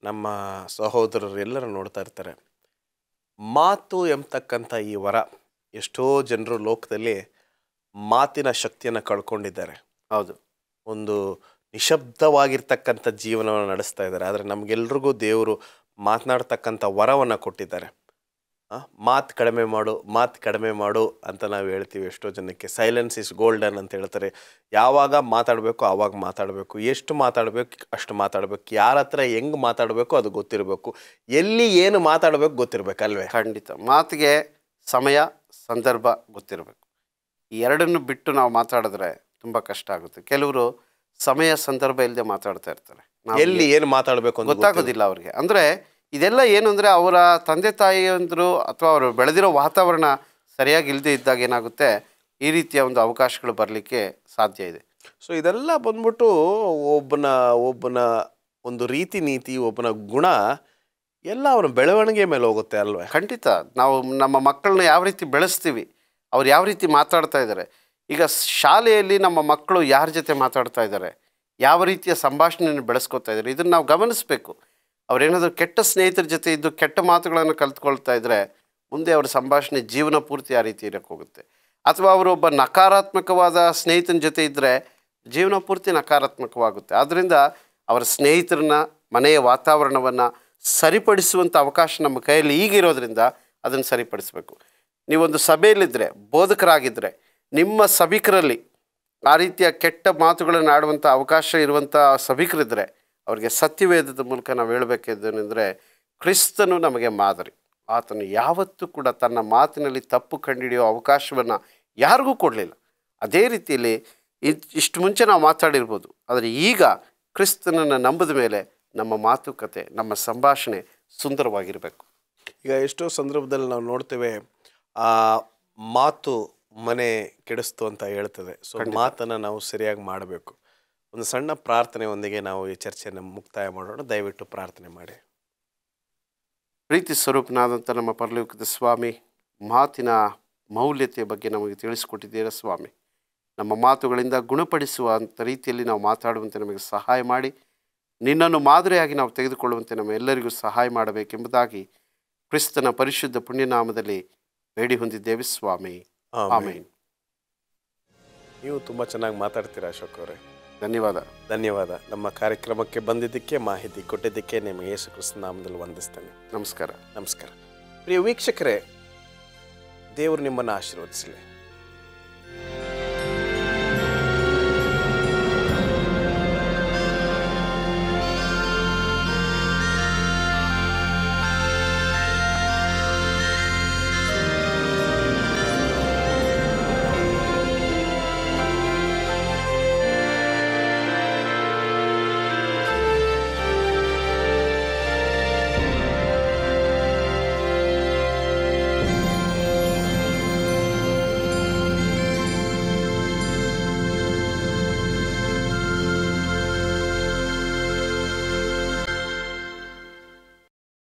ನಮ್ಮ ಸಹೋದರರು ಎಲ್ಲರೂ ನೋಡ್ತಾ ಇರ್ತಾರೆ. ಮಾತು ಎಂಬತಕ್ಕಂಥ ಈ ವರ ಎಷ್ಟೋ ಜನರು ಲೋಕದಲ್ಲಿ ಮಾತಿನ ಶಕ್ತಿಯನ್ನು ಕಳ್ಕೊಂಡಿದ್ದಾರೆ. ಹೌದು, ಒಂದು ನಿಶಬ್ದವಾಗಿರ್ತಕ್ಕಂಥ ಜೀವನವನ್ನು ನಡೆಸ್ತಾ ಇದ್ದಾರೆ. ಆದರೆ ನಮಗೆಲ್ರಿಗೂ ದೇವರು ಮಾತನಾಡ್ತಕ್ಕಂಥ ವರವನ್ನು ಕೊಟ್ಟಿದ್ದಾರೆ. ಮಾತು ಕಡಿಮೆ ಮಾಡು ಅಂತ ನಾವು ಹೇಳ್ತೀವಿ. ಎಷ್ಟೋ ಜನಕ್ಕೆ ಸೈಲೆನ್ಸ್ ಇಸ್ ಗೋಲ್ಡನ್ ಅಂತ ಹೇಳ್ತಾರೆ. ಯಾವಾಗ ಮಾತಾಡಬೇಕು ಆವಾಗ ಮಾತಾಡಬೇಕು, ಎಷ್ಟು ಮಾತಾಡಬೇಕು ಅಷ್ಟು ಮಾತಾಡಬೇಕು, ಯಾರ ಹತ್ರ ಹೆಂಗೆ ಮಾತಾಡಬೇಕು ಅದು ಗೊತ್ತಿರಬೇಕು, ಎಲ್ಲಿ ಏನು ಮಾತಾಡಬೇಕು ಗೊತ್ತಿರಬೇಕು ಅಲ್ವೇ? ಖಂಡಿತ. ಮಾತಿಗೆ ಸಮಯ ಸಂದರ್ಭ ಗೊತ್ತಿರಬೇಕು. ಈ ಎರಡನ್ನು ಬಿಟ್ಟು ನಾವು ಮಾತಾಡಿದ್ರೆ ತುಂಬ ಕಷ್ಟ ಆಗುತ್ತೆ. ಕೆಲವರು ಸಮಯ ಸಂದರ್ಭ ಇಲ್ಲದೆ ಮಾತಾಡ್ತಾ ಇರ್ತಾರೆ, ಎಲ್ಲಿ ಏನು ಮಾತಾಡಬೇಕು ಅಂತ ಗೊತ್ತಾಗೋದಿಲ್ಲ ಅವ್ರಿಗೆ. ಅಂದರೆ ಇದೆಲ್ಲ ಏನು ಅಂದರೆ ಅವರ ತಂದೆ ತಾಯಿಯಂದರು ಅಥವಾ ಅವರು ಬೆಳೆದಿರೋ ವಾತಾವರಣ ಸರಿಯಾಗಿ ಇಲ್ಲದೆ ಇದ್ದಾಗ ಏನಾಗುತ್ತೆ, ಈ ರೀತಿಯ ಒಂದು ಅವಕಾಶಗಳು ಬರಲಿಕ್ಕೆ ಸಾಧ್ಯ ಇದೆ. ಸೊ ಇದೆಲ್ಲ ಬಂದ್ಬಿಟ್ಟು ಒಬ್ಬನ ಒಂದು ರೀತಿ ನೀತಿ, ಒಬ್ಬನ ಗುಣ ಎಲ್ಲ ಅವನ ಬೆಳವಣಿಗೆ ಮೇಲೆ ಹೋಗುತ್ತೆ ಅಲ್ವೇ? ಖಂಡಿತ. ನಾವು ನಮ್ಮ ಮಕ್ಕಳನ್ನ ಯಾವ ರೀತಿ ಬೆಳೆಸ್ತೀವಿ, ಅವ್ರು ಯಾವ ರೀತಿ ಮಾತಾಡ್ತಾ ಇದ್ದಾರೆ. ಈಗ ಶಾಲೆಯಲ್ಲಿ ನಮ್ಮ ಮಕ್ಕಳು ಯಾರ ಜೊತೆ ಮಾತಾಡ್ತಾ ಇದ್ದಾರೆ, ಯಾವ ರೀತಿಯ ಸಂಭಾಷಣೆಯನ್ನು ಬೆಳೆಸ್ಕೊತಾ ಇದ್ದಾರೆ, ಇದನ್ನು ನಾವು ಗಮನಿಸಬೇಕು. ಅವರೇನಾದರೂ ಕೆಟ್ಟ ಸ್ನೇಹಿತರ ಜೊತೆ ಇದ್ದು ಕೆಟ್ಟ ಮಾತುಗಳನ್ನು ಕಲ್ತ್ಕೊಳ್ತಾ ಇದ್ದರೆ ಮುಂದೆ ಅವರ ಸಂಭಾಷಣೆ ಜೀವನ ಪೂರ್ತಿ ಆ ರೀತಿ ಇರೋಕ್ಕೆ ಹೋಗುತ್ತೆ. ಅಥವಾ ಅವರೊಬ್ಬ ನಕಾರಾತ್ಮಕವಾದ ಸ್ನೇಹಿತನ ಜೊತೆ ಇದ್ದರೆ ಜೀವನ ಪೂರ್ತಿ ನಕಾರಾತ್ಮಕವಾಗುತ್ತೆ. ಆದ್ದರಿಂದ ಅವರ ಸ್ನೇಹಿತರನ್ನ, ಮನೆಯ ವಾತಾವರಣವನ್ನು ಸರಿಪಡಿಸುವಂಥ ಅವಕಾಶ ನಮ್ಮ ಕೈಯಲ್ಲಿ ಈಗಿರೋದ್ರಿಂದ ಅದನ್ನು ಸರಿಪಡಿಸಬೇಕು. ನೀವೊಂದು ಸಭೆಯಲ್ಲಿದ್ದರೆ, ಬೋಧಕರಾಗಿದ್ದರೆ, ನಿಮ್ಮ ಸಭಿಕರಲ್ಲಿ ಆ ರೀತಿಯ ಕೆಟ್ಟ ಮಾತುಗಳನ್ನು ಆಡುವಂಥ ಅವಕಾಶ ಇರುವಂಥ ಸಭಿಕರಿದ್ದರೆ ಅವರಿಗೆ ಸತ್ಯವೇದದ ಮೂಲಕ ನಾವು ಹೇಳಬೇಕಿದ್ದೇನೆಂದರೆ, ಕ್ರಿಸ್ತನು ನಮಗೆ ಮಾದರಿ. ಆತನು ಯಾವತ್ತೂ ಕೂಡ ತನ್ನ ಮಾತಿನಲ್ಲಿ ತಪ್ಪು ಕಂಡುಹಿಡಿಯೋ ಅವಕಾಶವನ್ನು ಯಾರಿಗೂ ಕೊಡಲಿಲ್ಲ. ಅದೇ ರೀತಿಯಲ್ಲಿ ಇಷ್ಟು ಮುಂಚೆ ನಾವು ಮಾತಾಡಿರ್ಬೋದು, ಆದರೆ ಈಗ ಕ್ರಿಸ್ತನನ್ನು ನಂಬಿದ ಮೇಲೆ ನಮ್ಮ ಮಾತುಕತೆ, ನಮ್ಮ ಸಂಭಾಷಣೆ ಸುಂದರವಾಗಿರಬೇಕು. ಈಗ ಎಷ್ಟೋ ಸಂದರ್ಭದಲ್ಲಿ ನಾವು ನೋಡ್ತೇವೆ, ಮಾತು ಮನೆ ಕೆಡಿಸ್ತು ಅಂತ ಹೇಳ್ತದೆ. ಸೊ ಮಾತನ್ನು ನಾವು ಸರಿಯಾಗಿ ಮಾಡಬೇಕು. ಒಂದು ಸಣ್ಣ ಪ್ರಾರ್ಥನೆಯೊಂದಿಗೆ ನಾವು ಈ ಚರ್ಚೆಯನ್ನು ಮುಕ್ತಾಯ ಮಾಡೋಣ. ದಯವಿಟ್ಟು ಪ್ರಾರ್ಥನೆ ಮಾಡಿ. ಪ್ರೀತಿ ಸ್ವರೂಪನಾದಂಥ ನಮ್ಮ ಪರಲೋಕದ ಸ್ವಾಮಿ, ಮಾತಿನ ಮೌಲ್ಯತೆಯ ಬಗ್ಗೆ ನಮಗೆ ತಿಳಿಸಿಕೊಟ್ಟಿದ್ದೀರಾ ಸ್ವಾಮಿ. ನಮ್ಮ ಮಾತುಗಳಿಂದ ಗುಣಪಡಿಸುವಂಥ ರೀತಿಯಲ್ಲಿ ನಾವು ಮಾತಾಡುವಂತೆ ನಮಗೆ ಸಹಾಯ ಮಾಡಿ, ನಿನ್ನನ್ನು ಮಾದರಿಯಾಗಿ ನಾವು ತೆಗೆದುಕೊಳ್ಳುವಂತೆ ನಮ್ಮ ಎಲ್ಲರಿಗೂ ಸಹಾಯ ಮಾಡಬೇಕೆಂಬುದಾಗಿ ಕ್ರಿಸ್ತನ ಪರಿಶುದ್ಧ ಪುಣ್ಯನಾಮದಲ್ಲಿ ಬೇಡಿ ಹೊಂದಿದ್ದೇವೆ ಸ್ವಾಮಿ. ಆಮೇನ್. ನೀವು ತುಂಬ ಚೆನ್ನಾಗಿ ಮಾತಾಡ್ತೀರಾ ಅಶೋಕ್ ಅವರೇ. ಧನ್ಯವಾದ. ನಮ್ಮ ಕಾರ್ಯಕ್ರಮಕ್ಕೆ ಬಂದಿದ್ದಕ್ಕೆ, ಮಾಹಿತಿ ಕೊಟ್ಟಿದ್ದಕ್ಕೆ ನಿಮಗೆ ಯೇಸು ಕ್ರಿಸ್ತನ ನಾಮದಲ್ಲಿ ವಂದಿಸ್ತೇನೆ. ನಮಸ್ಕಾರ. ಪ್ರಿಯ ವೀಕ್ಷಕರೇ, ದೇವರು ನಿಮ್ಮನ್ನು ಆಶೀರ್ವದಿಸಲಿ.